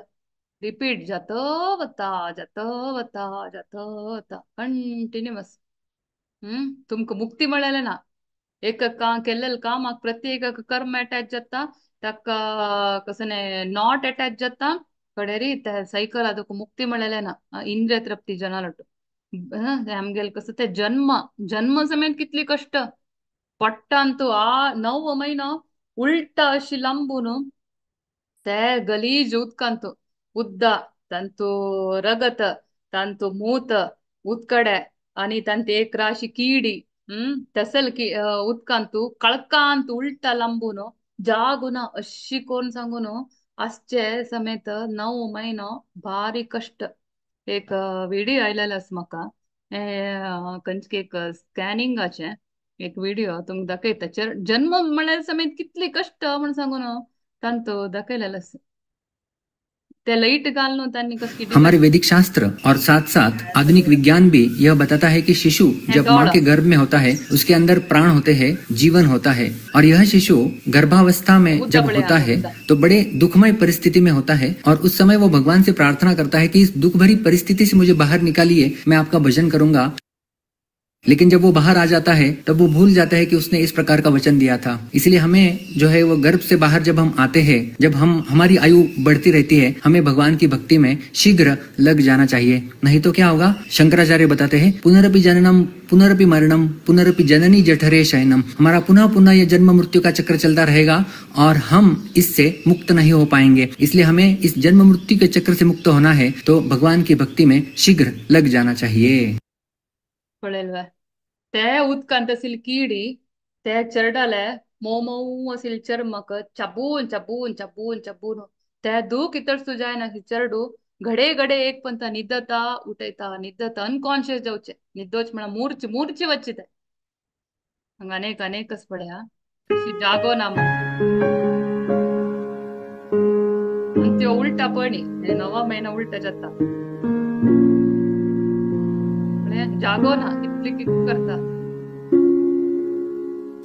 ರಿಪೀಟ್ ಜತವತ ಜತವತ ಜತವತ कंटिन्यूअस तुमक मुक्ती मिळाले ना एक का केलेलं काम प्रत्येक कर्म अटॅच जाता ताका कसने नॉट अटॅच जाता कडेरी सैकल ಅದಕ್ಕೆ मुक्ती मिळाले ना इंद्रिय तृप्ती जनालट आमगेल कसं ते जन्म जन्म समेत कितली कष्ट पट्टांतू आ 9 महिना उलट अशी लांबून ते गलीज उदकांतू उद्द तांतू रगत तांतू मूत उदकडे आणि तांत एक राशी कीडी तसल की उदकांतू कळकांत उलटा लांबून जागुन अशी कोण सांगून असचे समेत 9 महिनो भारी कष्ट एक व्हिडिओ आयलेलास म्हाका खंयचे एक स्कॅनिंगाचे एक व्हिडिओ तुमक दाखयता जन्म म्हळ्यार समेत कितली कष्ट म्हण सांगून तांतो दाखयलेलास ते लाईट घालून त्यांनी कसं हमारे वैदिक शास्त्र और साथ साथ आधुनिक विज्ञान भी यह बताता है कि शिशु जब माँ के गर्भ में होता है उसके अंदर प्राण होते हैं, जीवन होता है, और यह शिशु गर्भावस्था में जब होता है तो बड़े दुखमय परिस्थिति में होता है और उस समय वो भगवान से प्रार्थना करता है कि इस दुख भरी परिस्थिति से मुझे बाहर निकालिए, मैं आपका भजन करूंगा। लेकिन जब वो बाहर आ जाता है तब वो भूल जाता है कि उसने इस प्रकार का वचन दिया था। इसलिए हमें जो है वो गर्भ से बाहर जब हम आते हैं, जब हमारी आयु बढ़ती रहती है, हमें भगवान की भक्ति में शीघ्र लग जाना चाहिए, नहीं तो क्या होगा। शंकराचार्य बताते हैं पुनरपि जननम पुनरपि मरणम पुनरपि जननी जठरे शयनम। हमारा पुनः पुनः ये जन्म मृत्यु का चक्र चलता रहेगा और हम इससे मुक्त नहीं हो पाएंगे। इसलिए हमें इस जन्म मृत्यु के चक्र से मुक्त होना है तो भगवान की भक्ति में शीघ्र लग जाना चाहिए। कळेल्वा ते उदकांत असेल कीडी ते चरडाले मऊ मऊ असेल चर्मक चबून चबून चबून चबून ते दूक इतरसू जायना चरडू घडे घडे एक पंत निद्दता निद्दता अनकॉन्शियस जावचे निद्दोच म्हणा मूर्छ मूर्छे वच्चिते हंग अनेक अनेकच पड्या जागो ना ते उलटा पणी 9 महिना उलटा जाता जागो ना कितली करता।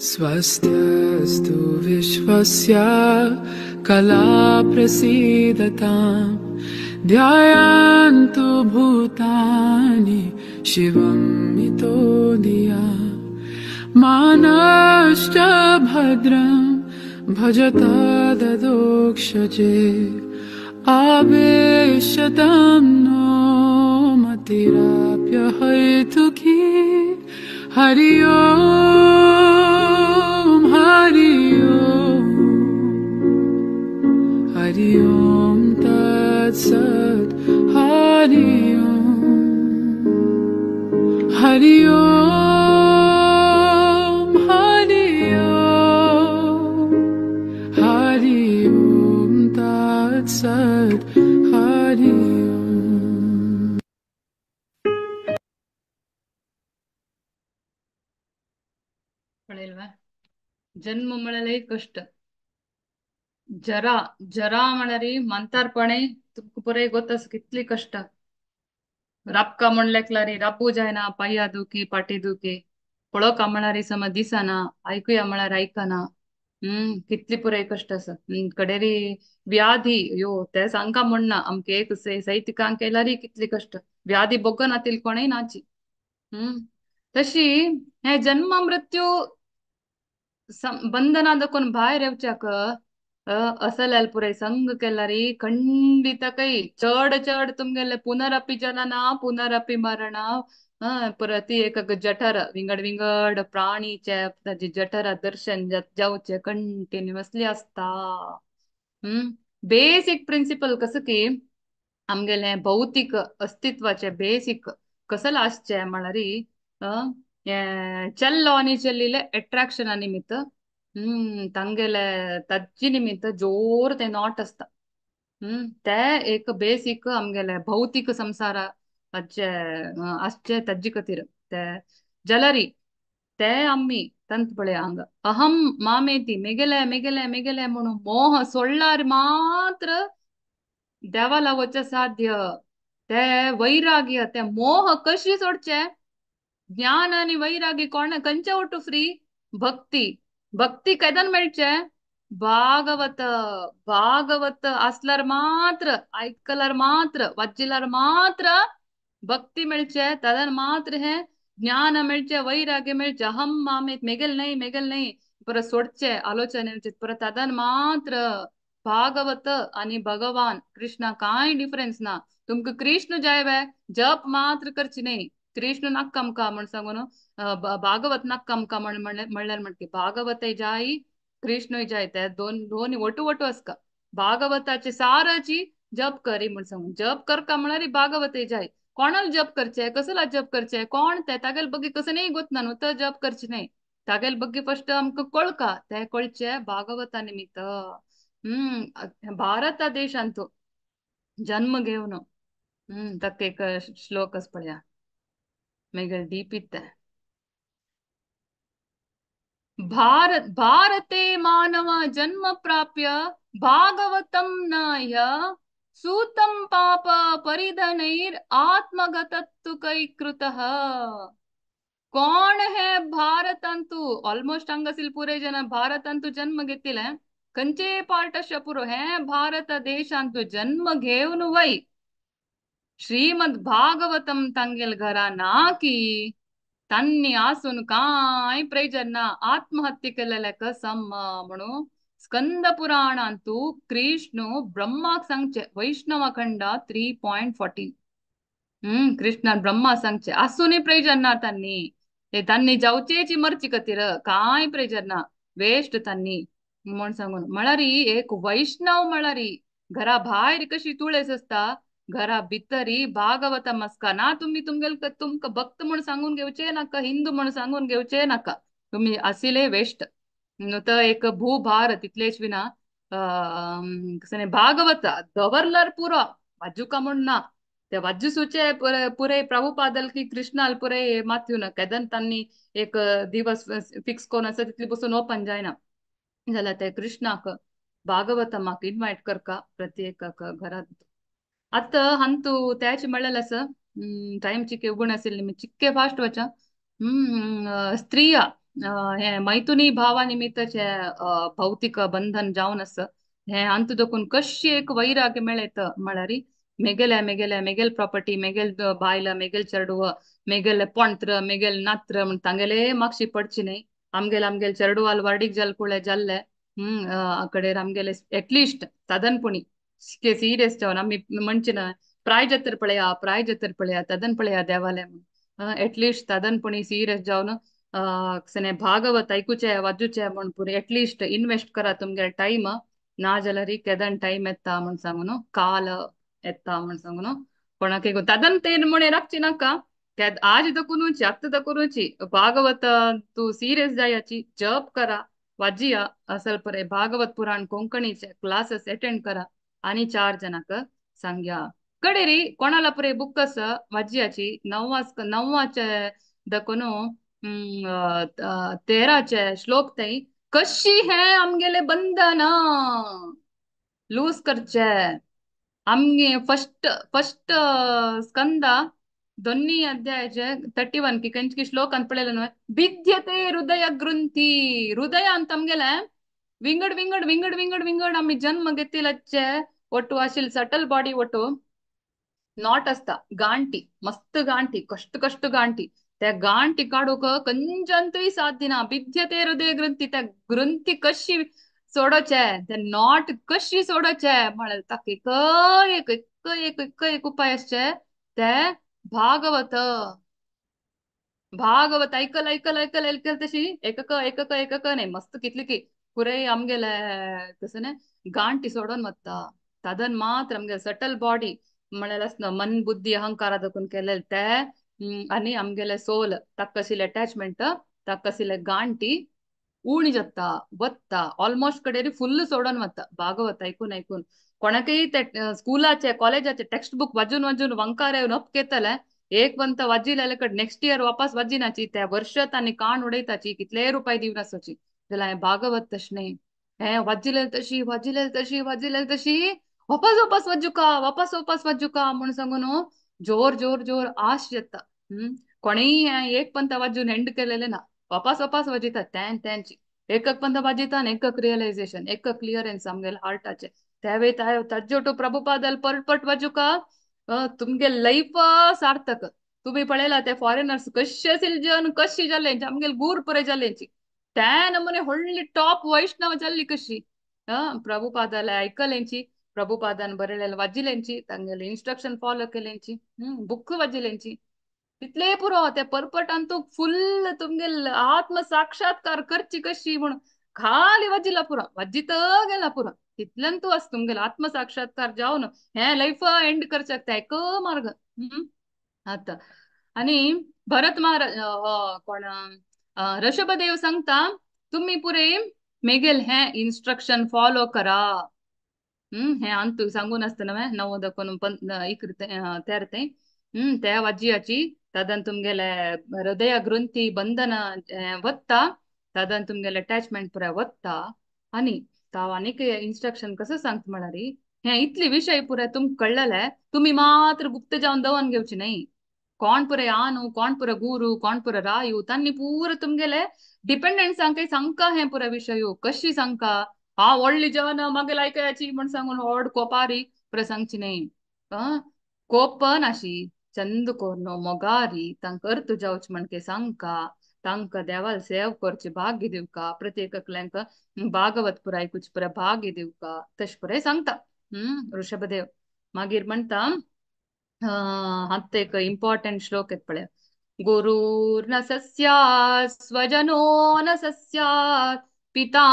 स्वस्त्यस्तु विश्वस्य कला प्रसीदताम् ध्यायन्तु भूतानि शिवं मितो धिया मा नश्च भद्रं भजता ददोक्षजे आवेशतं नो मतिराप्य हेतुकी हरि ओम हरि ओम हरि ओम तत्सत् हरि ओम हरि ओम हरि ओम हरि ओम तत्सत् हरि ओम। जन्म म्हळ्यार कष्ट जरा जरा म्हळ्यार मंतारपणे तुमका बरे गोतस कितली कष्ट राबका म्हणलेकलारी राबू जायना पाया दुखी पाटी दुखी पळोवका म्हळ्यार सम दिसना ऐकूया म्हळ्यार ऐकना कितली पुराय कष्ट आसा कडेरी व्याधी यो ते सांगका म्हणना आमके एक सैतिकांक केल्यारी कितली कष्ट व्याधी बगना तिलकोणय नाची तशी हे जन्म मृत्यू बंधनादकून भायर येवच्याक असल्याल पुराय संघ केल्यारी खंडित काही चड चड तुमगेले पुनरपि जनना पुनरपि मरण परती एक जठर विंगड विंगड प्राणीचे ताजे जठर दर्शन जावचे कंटिन्युअसली असता। बेसिक प्रिन्सिपल कसं की आमगेले भौतिक अस्तित्वाचे बेसिक कसं आसचे म्हळ्यार चल्लो आणि चल्लिले अट्रॅक्शना निमित्त तांगेले तज्जी निमित्त जोर ते नॉट असता. ते एक बेसिक आमगेले भौतिक संसार अच्छे अश्चे तज्जी कतीर ते जलरी ते अम्मी तंत बळे अंग अहम मामेती मेगेले मेगेले मेगेले म्हणून मोह सोडल्यार मात्र देवाला वच साध्य ते वैराग्य ते मोह कशी सोडचे ज्ञान आणि वैरागी कोण कंचे ओटू फ्री भक्ती भक्ती केदन मेळचे भागवत भागवत असल्यार मात्र ऐकल्यार मात्र वाचिल्यार मात्र भक्ती मिळचे तदन मात्र हे ज्ञान मिळचे वैराग्य मिळचे अहम मामेत मेगेल नाही परत सोडचे आलोचने परत तदन मात्र भागवत आणि भगवान कृष्णा काय डिफरन्स ना तुमक कृष्ण जायवे जप मात्र करची नाही कृष्ण नक्कम का म्हण सांगून भागवत नक्कम का म्हणल्यार म्हणते भागवत जाई कृष्ण जाय ते दोन्ही वटू वटू असका भागवताचे साराची जप करी म्हण सांगून जप कर का म्हणणारी भागवत जाय कोणाला जप करचे कसला जप करचे कोण ते तागेल बग्गे कसं नाही गोत ना तर जप करचे नाही तागेल बग्गे फस्ट आमक कळका ते कळचे भागवता निमित्त ಭಾರತ ದೇಶ ಅಂತೂ ಜನ್ಮ घेऊन तक एक श्लोकच पळया मेगल डीप इत्ते भारते मानव जन्म प्राप्य भागवतम न ह्य सूतं पाप परिधनैर आत्मगतत्तु कैकृतः कोण है भारतंतु ऑलमोस्ट हंगसिल पुरे जन भारतंतु जन्म घेतिले कंचे पार्टश पुरो है भारत देशांतु जन्म घेऊन वै श्रीमद भागवतम तंगेल घरा नाकी तन्नी आसून काय प्रयोजन आत्महत्ये केलेल्या कसम म्हणून स्कंद पुराणांतू कृष्ण ब्रह्माक सांगचे वैष्णव खंड 3.14 कृष्ण ब्रह्मा सांगचे असूनही प्रयोजन ना त्यांनी ते त्यांनी जावचेची मर्ची कतीर काय प्रयोजन ना वेस्ट त्यांनी म्हणून सांगून म्हळारी एक वैष्णव म्हळारी घरा भायर कशी तुळस असता घरा भितरी भागवत मस्का ना तुम्ही तुमक भक्त म्हणून सांगून घेवचे नाका हिंदू म्हणून सांगून घेवचे नाका तुम्ही असिले वेस्ट तर एक भूभार तितलेच विना भागवत दवरलर पुरो वाजूका म्हण ना ते वाजू सुचे पुरे प्रभुपादल की कृष्णाल पुरे माथ्यून केदन तांनी एक दिवस फिक्स कोण असं तिथली बसून ओपन जायना जाल्यार ते कृष्णाक भागवत म्हाका इन्वाइट करका प्रत्येक घरात आता हंतु त्याची म्हणलेलं असं टाइम चिके उगून असेल मी चिक्के फास्ट वचा स्त्रिया हे मैथुनी भावा निमित्तचे भौतिक बंधन जावन असं हे अंत दोकून कशी एक वैराग्य मेळेत म्हळ्यारी मेगेल प्रॉपर्टी मेगेल बायला मेगेल चेडूव मेगेल पोंत्र मेगेल नात्र म्हण तांगेले मागशी पडची नाही आमगेल चेडूवाल वार्डीक जलकुळे जल्ले कडेर आमगेले एटलिस्ट तदनपुणी सीरियस जावन आम्ही म्हणचिन प्राय जत्तर पळया तदन पळया देवालय एटलिस्ट तदनपुणी सिरियस जावन सने भागवत ऐकूचे वाजूचे म्हण पुरे एटलिस्ट इन्वेस्ट करा तुमगे टाइम ना जाल्यार केदन टाइम येता म्हण सांगून काल येता म्हण सांगून कोणाक तदन ते म्हणे राखची नाका आज दकुनूची अत्त दकुनूची भागवत तू सीरियस जायाची जप करा वाजिया असल परे भागवत पुराण कोंकणीचे क्लासेस अटेंड करा आणि 4 जनाक सांग्या कडेरी कोणाला पुरे बुक्कस वाजियाची नव्वाचे दकोनो 13चे श्लोक तई कशी है आमगेले बंधन लूज करचे आमगे फस्ट स्कंद दोन्ही अध्यायाचे 31 की कंचकी श्लोक ಅಂತ पळेलं न्हय भिद्यते हृदय ग्रंथी हृदय ಅಂತ आमगेले विंगड विंगड विंगड विंगड विंगड आम्ही जन्म घेतिलचे ಒಟ್ಟು अशिल सटल बॉडी ಒಟ್ಟು नॉट असता गांटी मस्त गांटी कष्ट गांटी त्या गांटी काढूक कंजंतही साध्य ना भिद्यते हृदय ग्रंथी त्या ग्रंथी कशी सोडोचे ते नॉट कशी सोडोचे म्हळ्यार ताका एक उपाय असचे ते भागवत भागवत ऐकल तशी एकक नाही मस्त कितली की पुरे आमगेले कसं ने गांटी सोडून वता तदन मात्र आमगे सटल बॉडी म्हळ्यार मन बुद्धी अहंकार दकून केलेले ते आणि आमगेले सोल तक्कसिले अटॅचमेंट तक्कसिले गांटी उणी जाता वत्ता ऑलमोस्ट कडेरी फुल्ल सोडून वता भागवत ऐकून ऐकून कोणाकय ते स्कूलाचे कॉलेजाचे टेक्स्ट बुक वाजून वाजून वंकार येवन अप केतले एक पंत वाजिलेले कड नेक्स्ट इयर वापस वाजिनाची त्या वर्षात आनी काण उडयताची कितले रुपये दिवनासोची जाल्यार हांवें भागवत तशें न्ही हे वाजिलेली तशी वापस वापस वाजूका म्हण सांगून जोर जोर जोर आश येता कोणीय एक पंत वाजून एंड केलेले ना वापस वापस वाजयतात त्यांची एक पंत वाजयता एक रियलायझेशन एक क्लियरन्स आमगेले हार्टाचे त्यावे ताज्योटू प्रभुपादल परपट वाजूका तुमगे लाईफ सार्थक तुम्ही पळयला ते फॉरेनर्स कशे सिल्जन कशी जाल्लेंची आमगेले गूर पुरे जाल्लेंची त्या नमुने व्हडली टॉप वैष्णव जाल्ली कशी प्रभुपादाला आयकलेंची प्रभुपादान बरयलेले वाजिलेंची तांगेले इन्स्ट्रक्शन फॉलो केलेंची बुक वाजिलेंची तितले पुरो ते परपटान तू फुल तुमगे आत्म साक्षात्कार करची कशी म्हणून खाली वाजिला पुरा वाजित गेला पुरा तितल्यान तू अस तुमगेले आत्म साक्षात्कार जावन हे लाईफ एंड करचें एक मार्ग आता आणि भरत महाराज कोण ऋषभदेव सांगता तुम्ही पुरे मेगेल हे इन्स्ट्रक्शन फॉलो करा हे अंतू सांगून असतना नव दकोन तेरते त्या वाजियाची तदन तुमगेले हृदय ग्रंथी बंधन वत्ता तदन तुमगेले अटॅचमेंट पुरा वत्ता आणि ताव अनेक इन्स्ट्रक्शन कसं सांगता म्हळ्यार हे इतली विषय पुरे तुमक कळलेले तुम्ही मात्र गुप्त जावन दवन घेवची नाही कोण पुरे आनु कोण पुरे गुरु कोण पुरे रायू तांनी पूर तुमगेले डिपेंडेंट सांका हे पुरे विषय कशी सांका व्हडली जन मागेल ऐकायची म्हण सांगून व्हड कोपारी पुरे सांगची नाही कोपन अशी चंद कोर्नो मोगारी तांक अर्थ जावच म्हणके सांका तांका देवाल सेव करचे भाग्य दिवका प्रत्येक एकल्यांक भागवत पुरा ऐकूच पुरा भाग्य दिवका तश पुरे सांगता ऋषभदेव मागीर म्हणता हात एक इम्पॉर्टंट श्लोक आहेत पळय गुरुर्न सस्यात् स्वजनो न सस्यात् पिता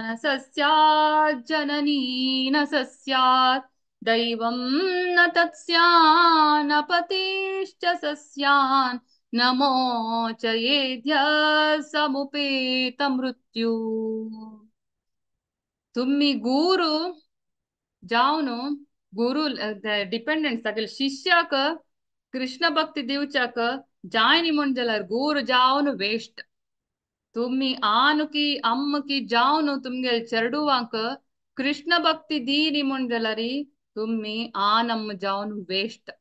न सस्यात् जननी न सस्यात् दैवं न तत्स्यान् पतिश्च सस्यान् नमो च येद्य समुपेत मृत्यू तुम्ही गुरु जावन गुरु डिपेंडेंट सगळे शिष्याक कृष्ण भक्ती दिवच्याक जायनी म्हण जाल्यार गुरु जावन वेस्ट तुम्ही आनुकी अम्मकी जावन तुमगे चेडुवांक कृष्ण भक्ती दीनी म्हण जाल्यार तुम्ही आनम्म जावन वेस्ट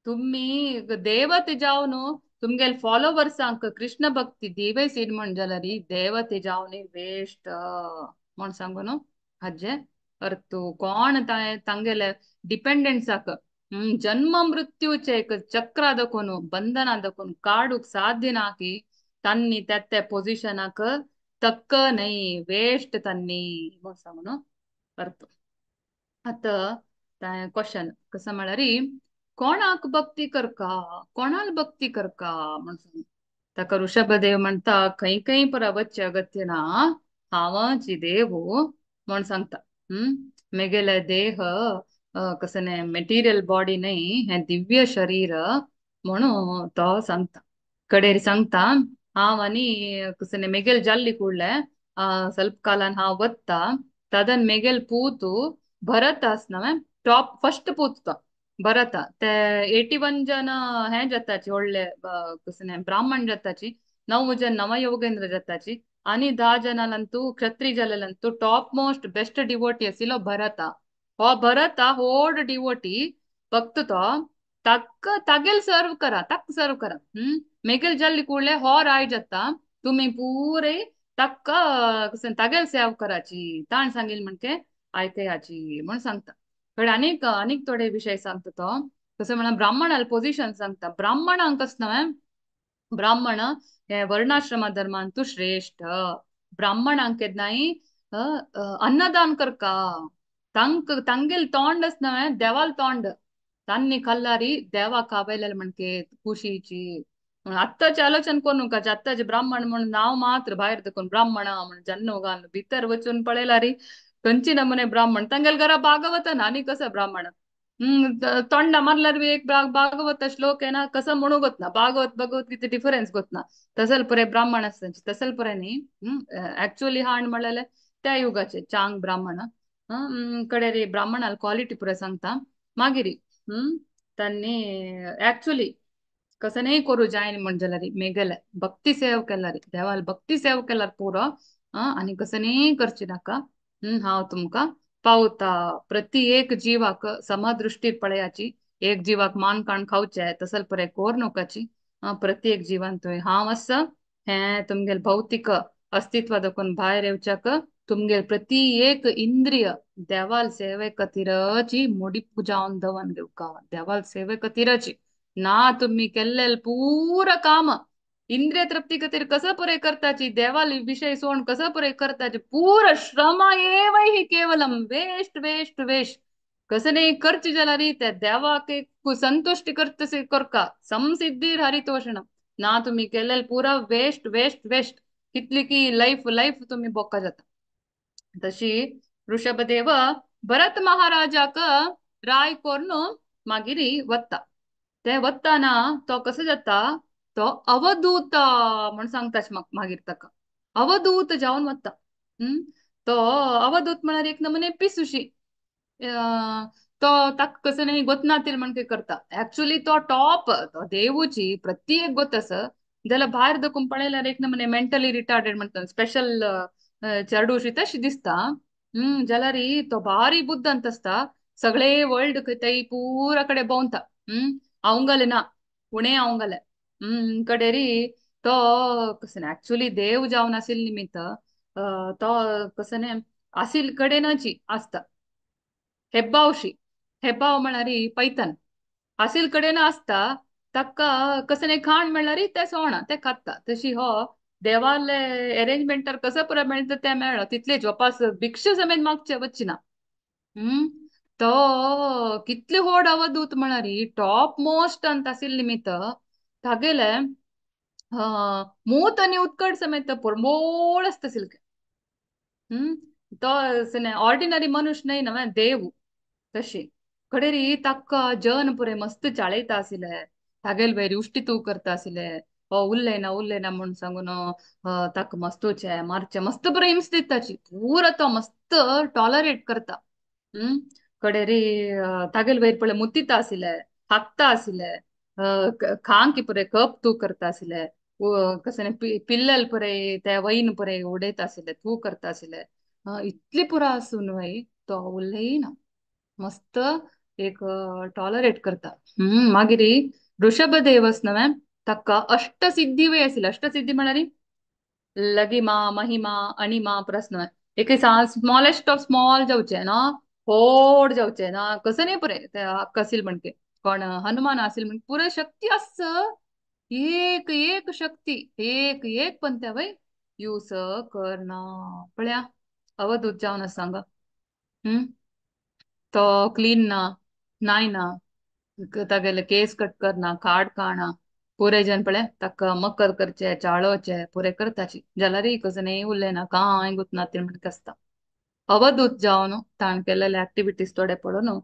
तुम्ही देवते जावन तुमगे फॉलोवर्सांक कृष्ण भक्ती दिवयसीन म्हण जाल्यार देवते जावन वेस्ट म्हण सांगून हाजे अर्थ कोण तांगेले डिपेंडेंट्साक जन्म मृत्यूचे एक चक्र दकोन बंधना दकोन काडूक साध्य नाकी तन्नी त्या पोझिशनाक तक्क नाही वेस्ट तन्नी म्हण सांगून अर्थ आता क्वेश्चन कसं म्हळ्यार कोणाक भक्ती करका कोणाल भक्ती करका म्हण सांग ताका ऋषभदेव म्हणता खंय खंय पुरा वच्चे अगत्य ना हांवची देव म्हण सांगता मेगेले देह कसं नाही मेटेरियल बॉडी नाही हे दिव्य शरीर म्हणून तो सांगता कडेरी सांगता हांव आनी कसं नाही मेगेल जाल्ली कुडले ಸ್ವಲ್ಪ कालान हांव वत्ता तदन मेगेल पूत भरत आसना टॉप फर्स्ट पूत तो भरत ते 81 जन हे जाताची व्हडले कसं नाही ब्राह्मण जाताची 9 जन नवयोगेंद्र जाताची आणि 10 जनांतू क्षत्रिय जालेलंतू टॉप मोस्ट बेस्ट डिवोटी आशिल्लो भरत हो भरत होड डिवोटी फक्त तो तागेल सर्व करा मेगेल जाल्ली कुडले हो राय जाता तुम्ही पुरे तागेल सेव कराची ताण सांगील म्हणके आयकयाची म्हण सांगता पण अनेक थोडे विषय सांगता तो कसं म्हणा ब्राह्मणाला पोझिशन सांगता ब्राह्मणांक असं ब्राह्मण हे वर्णाश्रम धर्मांतू श्रेष्ठ ब्राह्मणांक केदनाई अन्नदान करका तांगेल तोंड असना देवाल तोंड तान्नी कल्लारी देवा कावयलेले म्हणके खुशीची आत्ताची आलोचन कोण का आत्ताचे ब्राह्मण म्हणून नाव मात्र बाहेर देखून ब्राह्मण म्हणून जन्म घालून भितर वचून पळयला री खंयची नमुने ब्राह्मण तांगेल घरा भागवत ना आनी कसं ब्राह्मण तोंडा मारल्यार बी एक भागवत श्लोक आहे ना कसं म्हणू गोत ना भागवत भगवद्गीते डिफरन्स गोत ना तसल पुरे ब्राह्मण असतांचे तसल पुरे न्ही ऍक्च्युअली हांड म्हळ्यार त्या युगाचे चांग ब्राह्मण ಕಡೆ ರೀ ಬ್ರಾಹ್ಮಣಲ್ ಕ್ವಾಲಿಟಿ ಪುರ सांगता मागिरी त्यांनी ऍक्च्युली कसं नाही करू जायन म्हणजे री मेगल भक्ती सेव केला री देवाल भक्ती सेव केल्यार पुरो आणि कसं नाही करची नाका हांव तुमका पावता प्रति एक जीवाक समदृष्टी पळयाची एक जीवाक मान काण खावचे तसल परे कोरनुकाची प्रत्येक जीवान तुवें हांव आसा हे तुमगेल भौतिक अस्तित्व देखून भायर येवच्याक तुमगे प्रति एक इंद्रिय देवाल सेवे कतिरची मुडिपू जावन दवन घेवका देवाल सेवे कतिरची ना तुम्ही केल्लेल पूर काम इंद्रिय तृप्ती खातीर कसं पुरे करताची देवाल विषय सोड कसं पुरे करताची पूर श्रम एव ही केवलम वेस्ट वेस्ट वेस्ट कसं नाही करची जाल्यार ते देवाक संतुष्टी करतसे करका समसिद्धीर हरितोषण ना तुम्ही केलेल पुरा वेस्ट वेस्ट वेस्ट कितली की लाईफ लाईफ तुम्ही बोका जाता तशी ऋषभदेव भरत महाराजाक राय कोरून मागिरी वत्ता ते वत्ताना तो कसं जाता तो अवधूत म्हण सांगताच मागीर ताका अवधूत जावन वता तो अवधूत म्हळ्यार एक नमुने पिसुशी तो ताक कसं नाही गोतनातील म्हणके करता ऍक्च्युली तो टॉप तो देवूची प्रत्येक गोत अस जाल्यार भायर देखून पळयल्यार एक नमुने मेंटली रिटार्डेड म्हणटा स्पेशल चेडूशी तशी दिसता जाल्यार तो भारी बुद्धंत असता सगळे वर्ल्ड थंय पुरा कडेन भोंवता अवंगले ना पुणे अवंगले कडेरी तो कसं ऍक्च्युली देव जावन आसिल निमित्त तो कसं नाही आसिल कडेनची आसता हेब्बावशी हेब्बाव म्हळ्यार पैतन आसिल कडेन आसता ताका कसं नाही खाण म्हणल्यार ते सोण ते खाता तशी हो देवाले अरेंजमेंटार कसं पुरा मेळटा ते मेळ्ळो तितलेच वापास भिक्षा समेत मागचे वचना तो कितले व्हड अवधूत म्हळ्यार टॉप मोस्ट अंत आसिल निमित्त तागेले मूत आनी उत्कट समेत परमोळ आसता सिल्के तो ऑर्डिनरी मनुष्य नाही ना देव तशी कडेरी ताका जन पुरे मस्त चाळयता आसिले तागेल वयर उश्टी तू करता आसिले उरले ना म्हणून सांगून ताका मस्तूचे मारचे मस्त बरें हिंस दिताची पुरा तो मस्त टॉलरेट करता कडेरी तागेल वयर पळय मुतिता आसिले हागता आसिले खांक पुरे कप तू करता आसिले कसं पिल्लल पुरे ते वैन पुरे उडयता आसिले तू करता आसिले इतली पुरा आसून वय तो उरलेय ना मस्त एक टॉलरेट करता मागीर ऋषभदेवस नवे ताका अष्टसिद्धी वय आसिल्ले अष्टसिद्धी म्हळ्यार लगिमा महिमा अणिमा प्रश्न एक स्मॉलेस्ट ऑफ स्मॉल जावचे ना व्हड जावचे ना कसं नाही पुरे ते हक्क आसिल म्हणके पण हनुमान आसिल म्हण पुरे शक्ती आस एक एक शक्ती एक एक पण त्या वय यूज करना पळया अवधूत जावन सांगा तो क्लीन ना नाही ना तागेले केस कट करना काड काणा पुरे जन पळय ताका मकर करचे चाळोवचे पुरे करताची जाल्यार कसं नाही उरले ना कांय गुतना ते म्हणटा आसता अवधूत जावन ताण केलेले ऍक्टिव्हिटीज थोडे पळोवन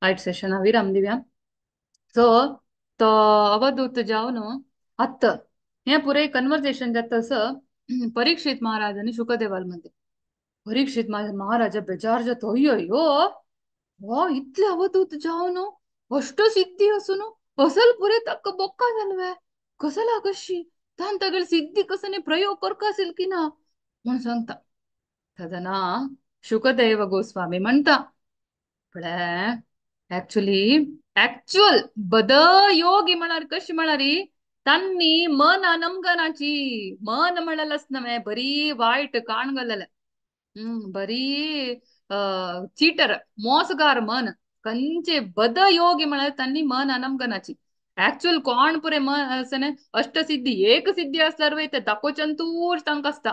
आयट सेशना विराम दिव्या सो तो अवधूत जावन आत्त हे पुरे कन्वर्सेशन जातस परीक्षित महाराज आणि शुकदेवाल मध्ये परीक्षित महाराज बेजार जातो अय्यो इतले अवधूत जावन अष्ट सिद्धी असून असल पुरे तक बोक्का जालवे कसला कशी तान तगेल सिद्धी कसने प्रयोग करका असेल की ना म्हणून सांगता तदना शुकदेव गोस्वामी म्हणता पळय ऍक्च्युअल बद योगी म्हणारी कशी म्हणारी त्यांनी मन अनमगनाची मन म्हणालच नव्हे बरी वाईट काण घालले बरी चीटर मोसगार मन कंचे बद योगी म्हणाल त्यांनी मन अनमगनाची ऍक्च्युअल कोण पुरे मन असने अष्टसिद्धी एक सिद्धी असल्यार वय ते दाखोवचंतूर तांकां आसता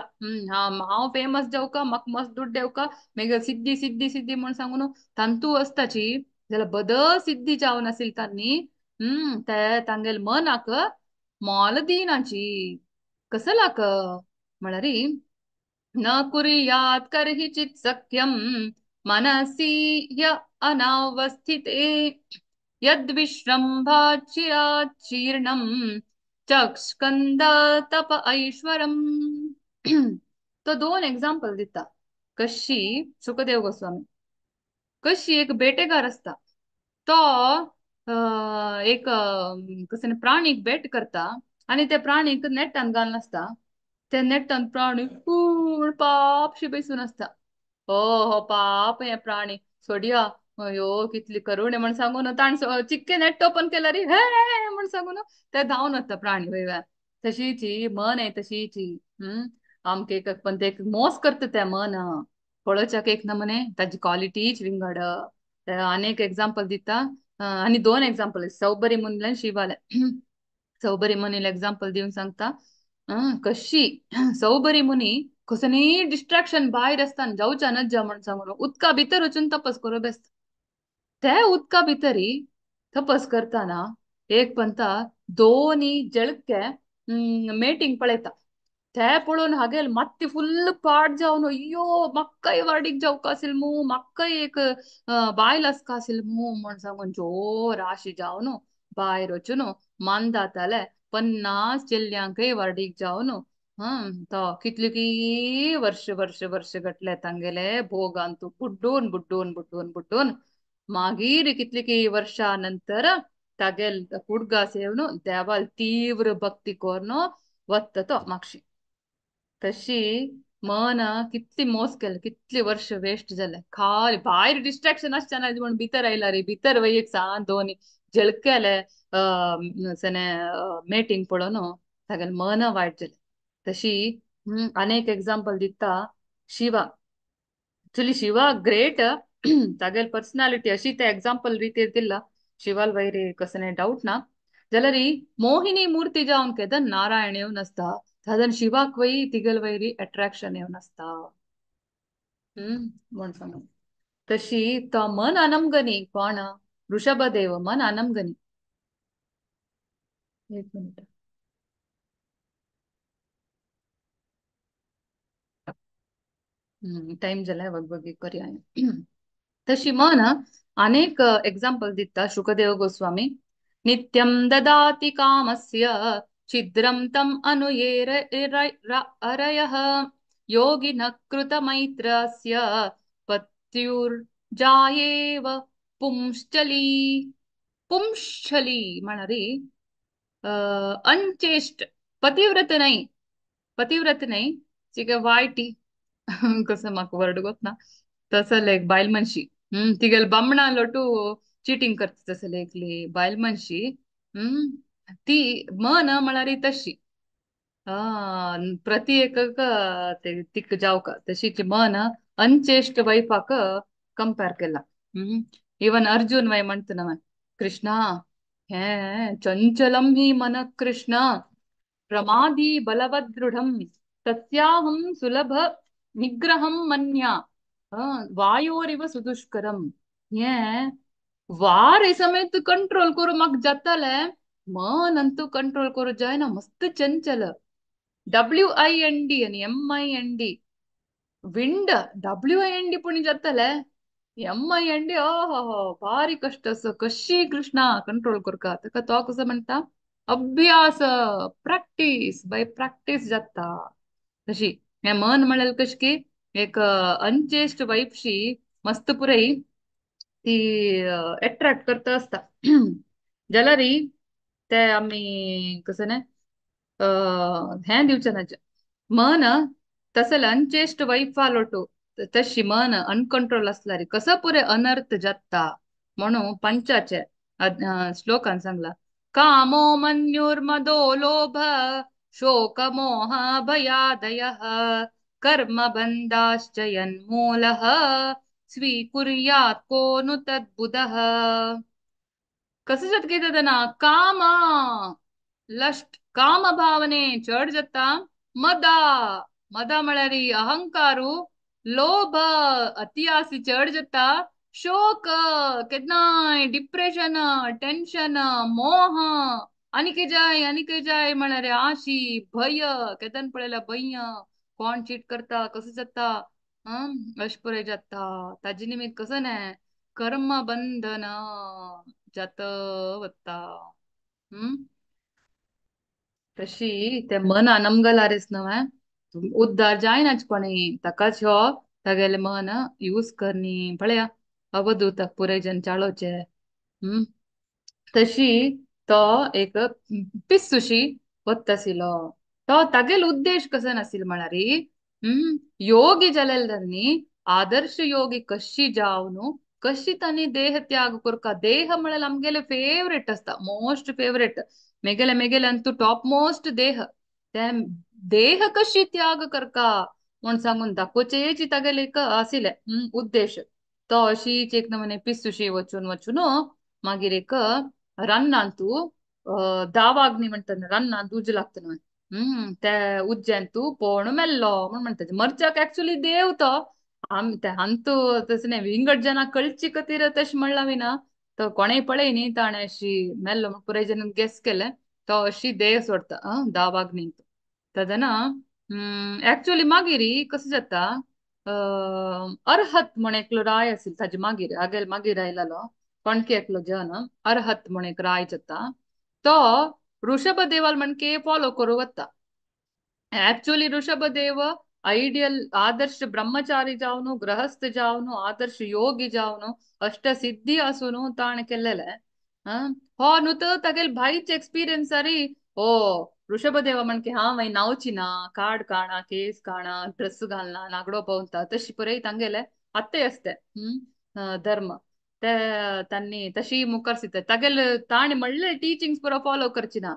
हांव फेमस जावका म्हाका मस्त दुड्ड येवका मागीर सिद्धी सिद्धी सिद्धी म्हण सांगून तांतू असताची जाल्यार बद सिद्धी जावन आसिल तांनी ते तांगेल मनाक मोल दिनाची कसलाक म्हळ्यार न कुर्यात् कर्हिचित् सख्यं मनसि य अनावस्थिते यद्विश्रम्भाचिराचीर्णं चक्षकंद तप ऐश्वरम. तो दोन एक्झाम्पल दिता कशी सुखदेव गोस्वामी कशी एक बेटेकार असता तो एक कसं प्राणीक भेट करता आणि त्या प्राणीक नेटान घालून असता त्या नेटान प्राणी पूर्ण पापशी बसून असता. हो हो पाप हे प्राणी सोडिया अयो कितली करुण म्हण सांगून ताण चिक्के नेट ओपन केला रे हे म्हण सांगून ते धावून वता प्राणी वयव्या. तशीची मन आहे तशीची. आमके पण ते मोस करता त्या मन पळोवच्याक एक नमुने ताजी क्वालिटीच विंगड. अनेक एक्झाम्पल दिता आणि दोन एक्झाम्पल सौबरी मुनीला शिवाले. सौबरी मुनीला एक्झाम्पल देऊन सांगता कशी सौबरी मुनी कसनी डिस्ट्रॅक्शन भायर असताना जाऊच्या नज्जा म्हण सांगून उदका भितर वचून तपस करू बेसता. त्या उदका भितरी तपस करताना एक पंता दोन्ही जळके मेटिंग पळयता ते पळोवन हागेल मात्ती फुल्ल पाड जावन अय्यो म्हाकाय वाडीक जावका आसिल मू म्हाकाय एक बायल आसका आसिल मू म्हण सांगून जोर आशी जावन भायर वचून मान दाताले 50 चेल्ल्यांकय वाडीक जावन तो कितली की वर्ष वर्ष वर्ष गटले तांगेले भोगान तू बुड्डून बुड्डून बुड्डून बुड्डून मागीर कितली की वर्षा नंतर तागेल कुडगा सेवन देवाल तीव्र भक्ती कोरन वत्त तो मागशी. तशी मन कितली मोस केलं कितली वर्ष वेस्ट झाले खाली भायर डिस्ट्रॅक्शन आसचेना म्हणून भितर आयला रे भितर वयक सान दोन्ही झळकेले सने मेटिंग पळोवन तागेले मन वायट झाले. तशी अनेक एक्झाम्पल दिता शिवा ऍक्च्युली शिवा ग्रेट तागेल पर्सनालिटी अशी ते एक्झाम्पल रितीर दिला शिवाल वैरी कसने डाऊट ना जाल्यार मोहिनी मूर्ती जावन केद नारायण येवन असता साधारण शिवाक वय तिगल वैरी अट्रॅक्शन येवन असता. म्हण सांग तशी तो मन अनमगनी कोण ऋषभदेव मन अनमगनी. एक मिनिट टाइम झालाय बघ बघी करूया. तशी मन अनेक एक्झाम्पल दिता शुकदेव गोस्वामी. नित्यं ददाति कामस्य छिद्रं तम अनुयेर अरयः योगिनः कृतमैत्रस्य पत्युर्जायेव पुंश्चली. पुंश्चली म्हणारी अनचेष्ट पतिव्रत नाही पतिव्रत नाही चिके वायटी कसं म्हाका वर्ड गोत ना तसं एक बायल मनशी तिगेल बामणा लोटू चिटिंग करता तसं एकली बायल मनशी. ती मन म्हळ्यार तशी प्रति एक ते तिक जावका तशीची मन अनचेष्ट वैफाक कंपेर केला. इवन अर्जुन वय म्हणतो ना कृष्णा हे चंचलम ही मन कृष्ण प्रमादी बलवदृढम तस्याहं सुलभ निग्रहं मन्या वायोरिव सुदुष्करम. हे वार हे समेत कंट्रोल करू म्हाका जाताले मन अंतू कंट्रोल करू जायना मस्त चंचल. WIND आणि MIND विंड WIND पुणी जाताले MIND हो भारी कष्ट असं कशी कृष्णा कंट्रोल करका ताका तो कसं म्हणता अभ्यास प्रॅक्टिस बाय प्रॅक्टिस जाता. तशी हे मन म्हणाल कशी की एक अनचेस्ट वाईफशी मस्त पुरई ती अट्रॅक्ट करता असता जाल्यार ते आम्ही कसं नाही हे दिवचें ना मन तसं अनचेस्ट वाईफ लोटू तशी मन अनकंट्रोल असला रे कसं पुरे अनर्थ जाता म्हणून पंचाचे श्लोकान सांगला कामो मन्युर्मदो लोभ शोक मोह भयादयः कर्म बंधाश्च यन्मूलः स्वीकुर्यात् को नु तद्बुधः. कसं जात घेतात ना काम लस्ट काम भावने चढ जाता मदा मदा म्हळ्यार अहंकारू लोभ अति आसी चढ जाता शोक केदनाय डिप्रेशन टेन्शन मोह आनिके जाय म्हळ्यार आशी भय केदन पळयला भय कोण चीट करता कसं जाता अशपुरे जाता ताजे निमित्त कसं नाही कर्म बंधन जात वत्ता. तशी ते मना नमगलारेस नव्हे उद्धार जायनाच कोणी तकाच हो तगेले मन यूज करनी पळया अवधूतक पुरे जन चाळोचे. हम्म तशी तो एक पिस्सुशी वत्तसिलो. तो तागेल उद्देश कसं नासिल म्हणारी योगी जालेल्यांनी आदर्श योगी कशी जावनु कशी त्यांनी देह त्याग करका. देह म्हणाल आमगेले फेवरेट असता मोस्ट फेवरेट मेगेले मेगेले अंतू टॉप मोस्ट देह त्या देह कशी त्याग करका म्हण सांगून दाखोचेची तागेले एक आसिले उद्देश. तो अशीच एक नमुने पिस्सुशी वचून वचून मागीर एक रन्नांतू दावाग्नी म्हणतात रन्नांत उज लागतं त्या उज्जैनतू पोण मेल्लो म्हण म्हणतात मरचाक ऍक्च्युली देव तो अंतू तस नाही विंगड जना कळची कतीर तश म्हणला विना तो कोणेय पळय न्ही ताणे अशी मेल्लो पुरे जन गेस केले तो अशी देह सोडता दावाग्नी तदना ऍक्च्युली मागिरी कसं जाता अरहत म्हण एकलो राय असेल ताजे मागीर आगेल मागीर आयलालो कोणके एकलो जन अरहत म्हण एक राय जाता तो ऋषभ देवाल म्हणके फॉलो करू वत्ता. ऍक्च्युली ऋषभदेव ಐಡಿಯಲ್ ಆದರ್ಶ ಬ್ರಹ್ಮಚಾರಿ ಜಾವನು ಗೃಹಸ್ಥ ಜಾವನು ಆದರ್ಶ ಯೋಗಿ ಜಾವನು ಅಷ್ಟ ಸಿದ್ಧಿ ಅಸುನು ತಾಣ ಕೆಲ್ಲೆಲೆ हो नुत तगेल भाईच एक्सपिरियन्स सारी ओ ऋषभदेव म्हणके हा वय नावचिना काड काणा केस काणा ड्रेस घालना नागडो पवता तशी पुरय तांगेले अत्ते असते धर्म ते त्यांनी तशी मुखार सिते तगेल ताणी म्हणले टीचिंग्स पुरो फॉलो करचिना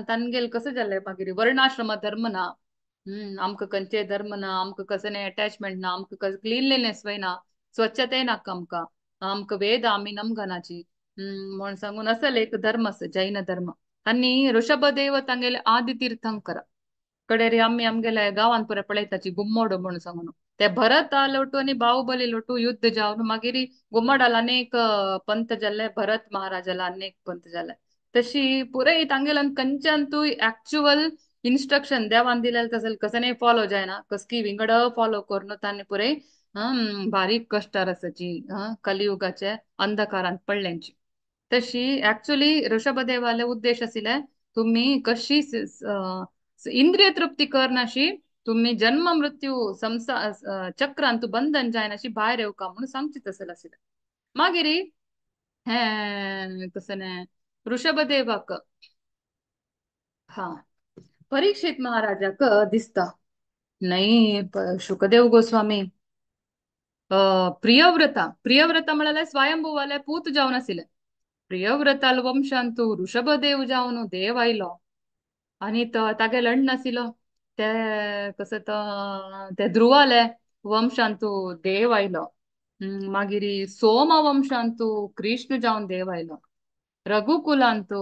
तांगेल कसं जाल्ले मागीर वर्णाश्रम धर्म ना आमक खंयचे धर्म ना आमक कसं अटॅचमेंट ना आमक क्लीनलीनेस वयना स्वच्छते नाका आमका आमक वेद आमी नमगनाची म्हण सांगून असल एक धर्म अस जैन धर्म आनी ऋषभदेव तांगेले आदि तीर्थंकर कडे रे आम्ही आमगेले गावान पुरे पळयताची गुम्मोड म्हणून सांगून ते भरत लोटू आणि बाहुबली लोटू युद्ध जावन मागीर गुम्मडाला अनेक पंत जाल्ले भरत महाराजाला अनेक पंत जाल्ले तशी पुरे तांगेलन कंचंतू ऍक्च्युअल इन्स्ट्रक्शन देवान दिलेलं तसं कसं नाही फॉलो जायना कसकी विंगड फॉलो करून तांणी पुरे बारीक कष्टार असाची कलियुगाचे अंधकारांत पडल्यांची तशी ऍक्च्युली ऋषभदेवाले उद्देश आशिल्ले तुम्ही कशी इंद्रिय तृप्ती करनाशी तुम्ही जन्म मृत्यू संसार चक्रांत बंधन जायनाशी भायर येवका म्हणून सांगची तसं आशिल्ले. मागीर हे कसं ऋषभदेवाक हा परीक्षित महाराजाक दिसता नाही शुकदेव गोस्वामी प्रियव्रता प्रियव्रता म्हणाले स्वयंभूवाले पूत जावन आशिल्ले प्रियव्रताल वंशांतू ऋषभदेव जावन देव आयलो आणि तागे लढ नासिलो ते कसं ते ध्रुवाले वंशांतू देव आयलो मागीर सोम वंशांतू कृष्ण जावन देव आयलो रघुकुलांतू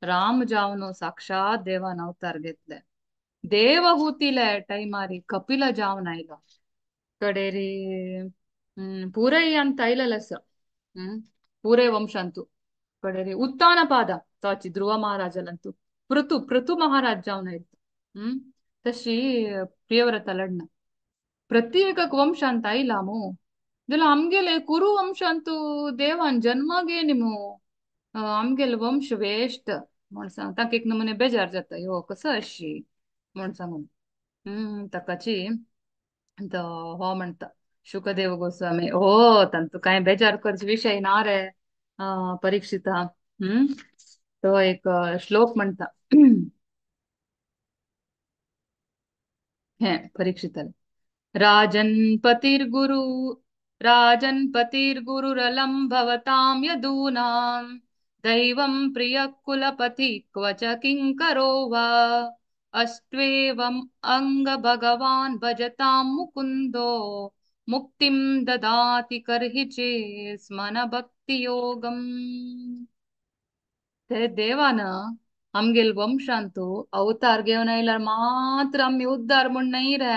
राम जावन साक्षात देवान अवतार घेतले देवहूतीले टाइमारी कपिल जावन आयलो कडेरी पूरय ಅಂತ ಐಲಲಸ पूरे वंशांतू कडेरी उत्तान पाद ताची ध्रुव महाराजालंतू पृथु महाराज जावन आयलो तशी प्रियव्रता लढना प्रत्येक वंशांत आयलामू जाल्यार आमगेले कुरु वंशांतू देवान जन्माक येनिमू आमगेले वंश वेस्ट म्हण सांग ताका एक नमुने बेजार जाता यो कसं अशी म्हण सांगून ताकाची हो म्हणता शुकदेव गोस्वामी हो तंतु काय बेजार करचे विषय ना रे परीक्षिता तो एक श्लोक म्हणता हे परीक्षिताले राजन् पतिर्गुरुरलं भवतां यदूनां दैवं प्रिय कुलपति क्वच किंकरो वा अष्ट्वेवम् अंग भगवान भजतां मुकुंदो मुक्तिं ददाति कर्हि स्मन भक्ति योगम ते देवान आमगेल वंशांतू अवतार घेवन आयल्यार मात्र आमी उद्धार म्हण नाही रे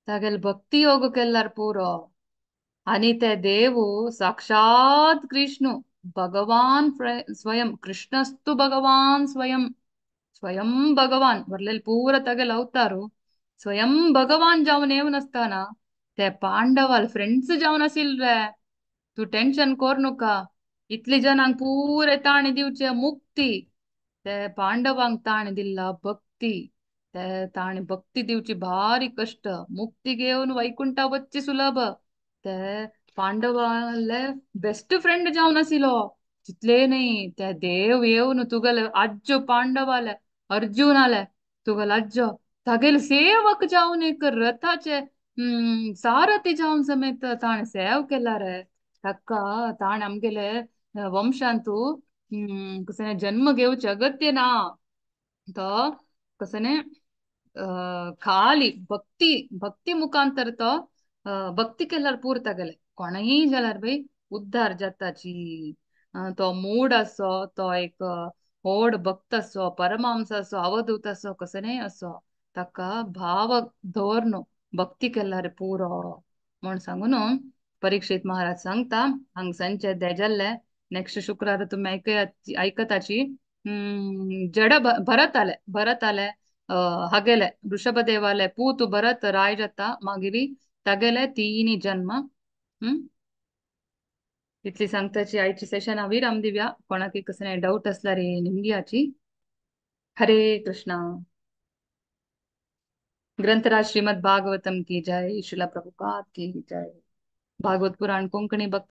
तागेल भक्ती योग केल्यार पुरो आणि ते देव साक्षात कृष्ण भगवान स्वयं कृष्णस्तु भगवान स्वयं स्वयं भगवान वर्लेल पूर तगेल अवतारू स्वयं भगवान जावन येवन असताना ते पांडवाल फ्रेंड्स जावन आशिल रे तू टेन्शन कोर नका. इतली जनांक पुरे ताणे दिवचे मुक्ती. ते पांडवांक ताणे दिला भक्ती. ते ताणे भक्ती दिवची भारी कष्ट. मुक्ती घेऊन वैकुंठा वच्ची सुलभ. ते पांडवाले बेस्ट फ्रेंड जाऊन आसिलो. तितले नाही त्या देव येऊन तुगल अज्जो पांडवाले अर्जुनाले तुगल अज्जो तागेल सेवक जाऊन एक रथाचे सारथी जाऊन समेत ताणे सेव केला रे. तक्का ताण आमगेले वंशांतू कसं जन्म घेऊचे अगत्य ना. तो कसने खाली भक्ती भक्ती मुखांतर तो भक्ती केल्यार पुरता गेले कोणही जाल्यार भाई उद्धार जाताची. तो मूड असो तो एक होड भक्त असो परमहंस असो अवधूत असो कसने असो ताका भाव दवरनो भक्ती केल्यार पुरो म्हण सांगून परीक्षित महाराज सांगता हांग संचे देजल्ले नेक्स्ट शुक्रार तुम्ही ऐकताची. जड भरत आले हागेले ऋषभदेवाले पूत भरत राय जाता मागिरी तगेले तिनी जन्म. इतली सांगताची आयची सेशन विराम दिव्या. कोणाकी कसने डाऊट असला रे निमगियाची. हरे कृष्णा. ग्रंथराज श्रीमद भागवतम की जय. शिला प्रभुपाद की जय. भागवत पुराण कोंकणी भक्त